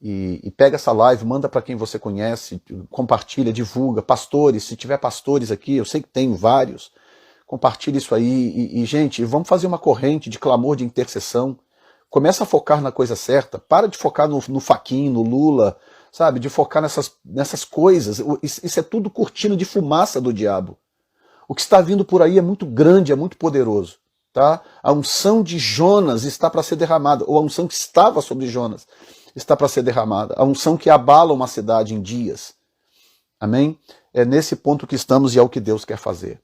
E pega essa live, manda para quem você conhece, compartilha, divulga. Pastores, se tiver pastores aqui, eu sei que tem vários, compartilha isso aí. E gente, vamos fazer uma corrente de clamor, de intercessão. Começa a focar na coisa certa. Para de focar no Fachin, no Lula, sabe? De focar nessas coisas. Isso é tudo cortina de fumaça do diabo. O que está vindo por aí é muito grande, é muito poderoso. Tá? A unção de Jonas está para ser derramada, ou a unção que estava sobre Jonas está para ser derramada. A unção que abala uma cidade em dias. Amém? É nesse ponto que estamos e é o que Deus quer fazer.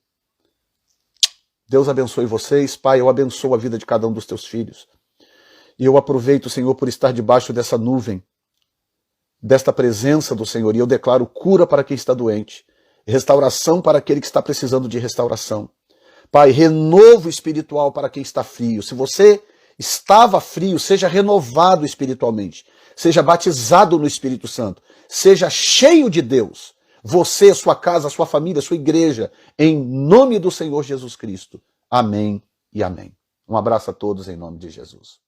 Deus abençoe vocês. Pai, eu abençoo a vida de cada um dos teus filhos. E eu aproveito, Senhor, por estar debaixo dessa nuvem, desta presença do Senhor, e eu declaro cura para quem está doente, restauração para aquele que está precisando de restauração. Pai, renovo espiritual para quem está frio. Se você estava frio, seja renovado espiritualmente, seja batizado no Espírito Santo, seja cheio de Deus, você, sua casa, sua família, sua igreja, em nome do Senhor Jesus Cristo. Amém e amém. Um abraço a todos em nome de Jesus.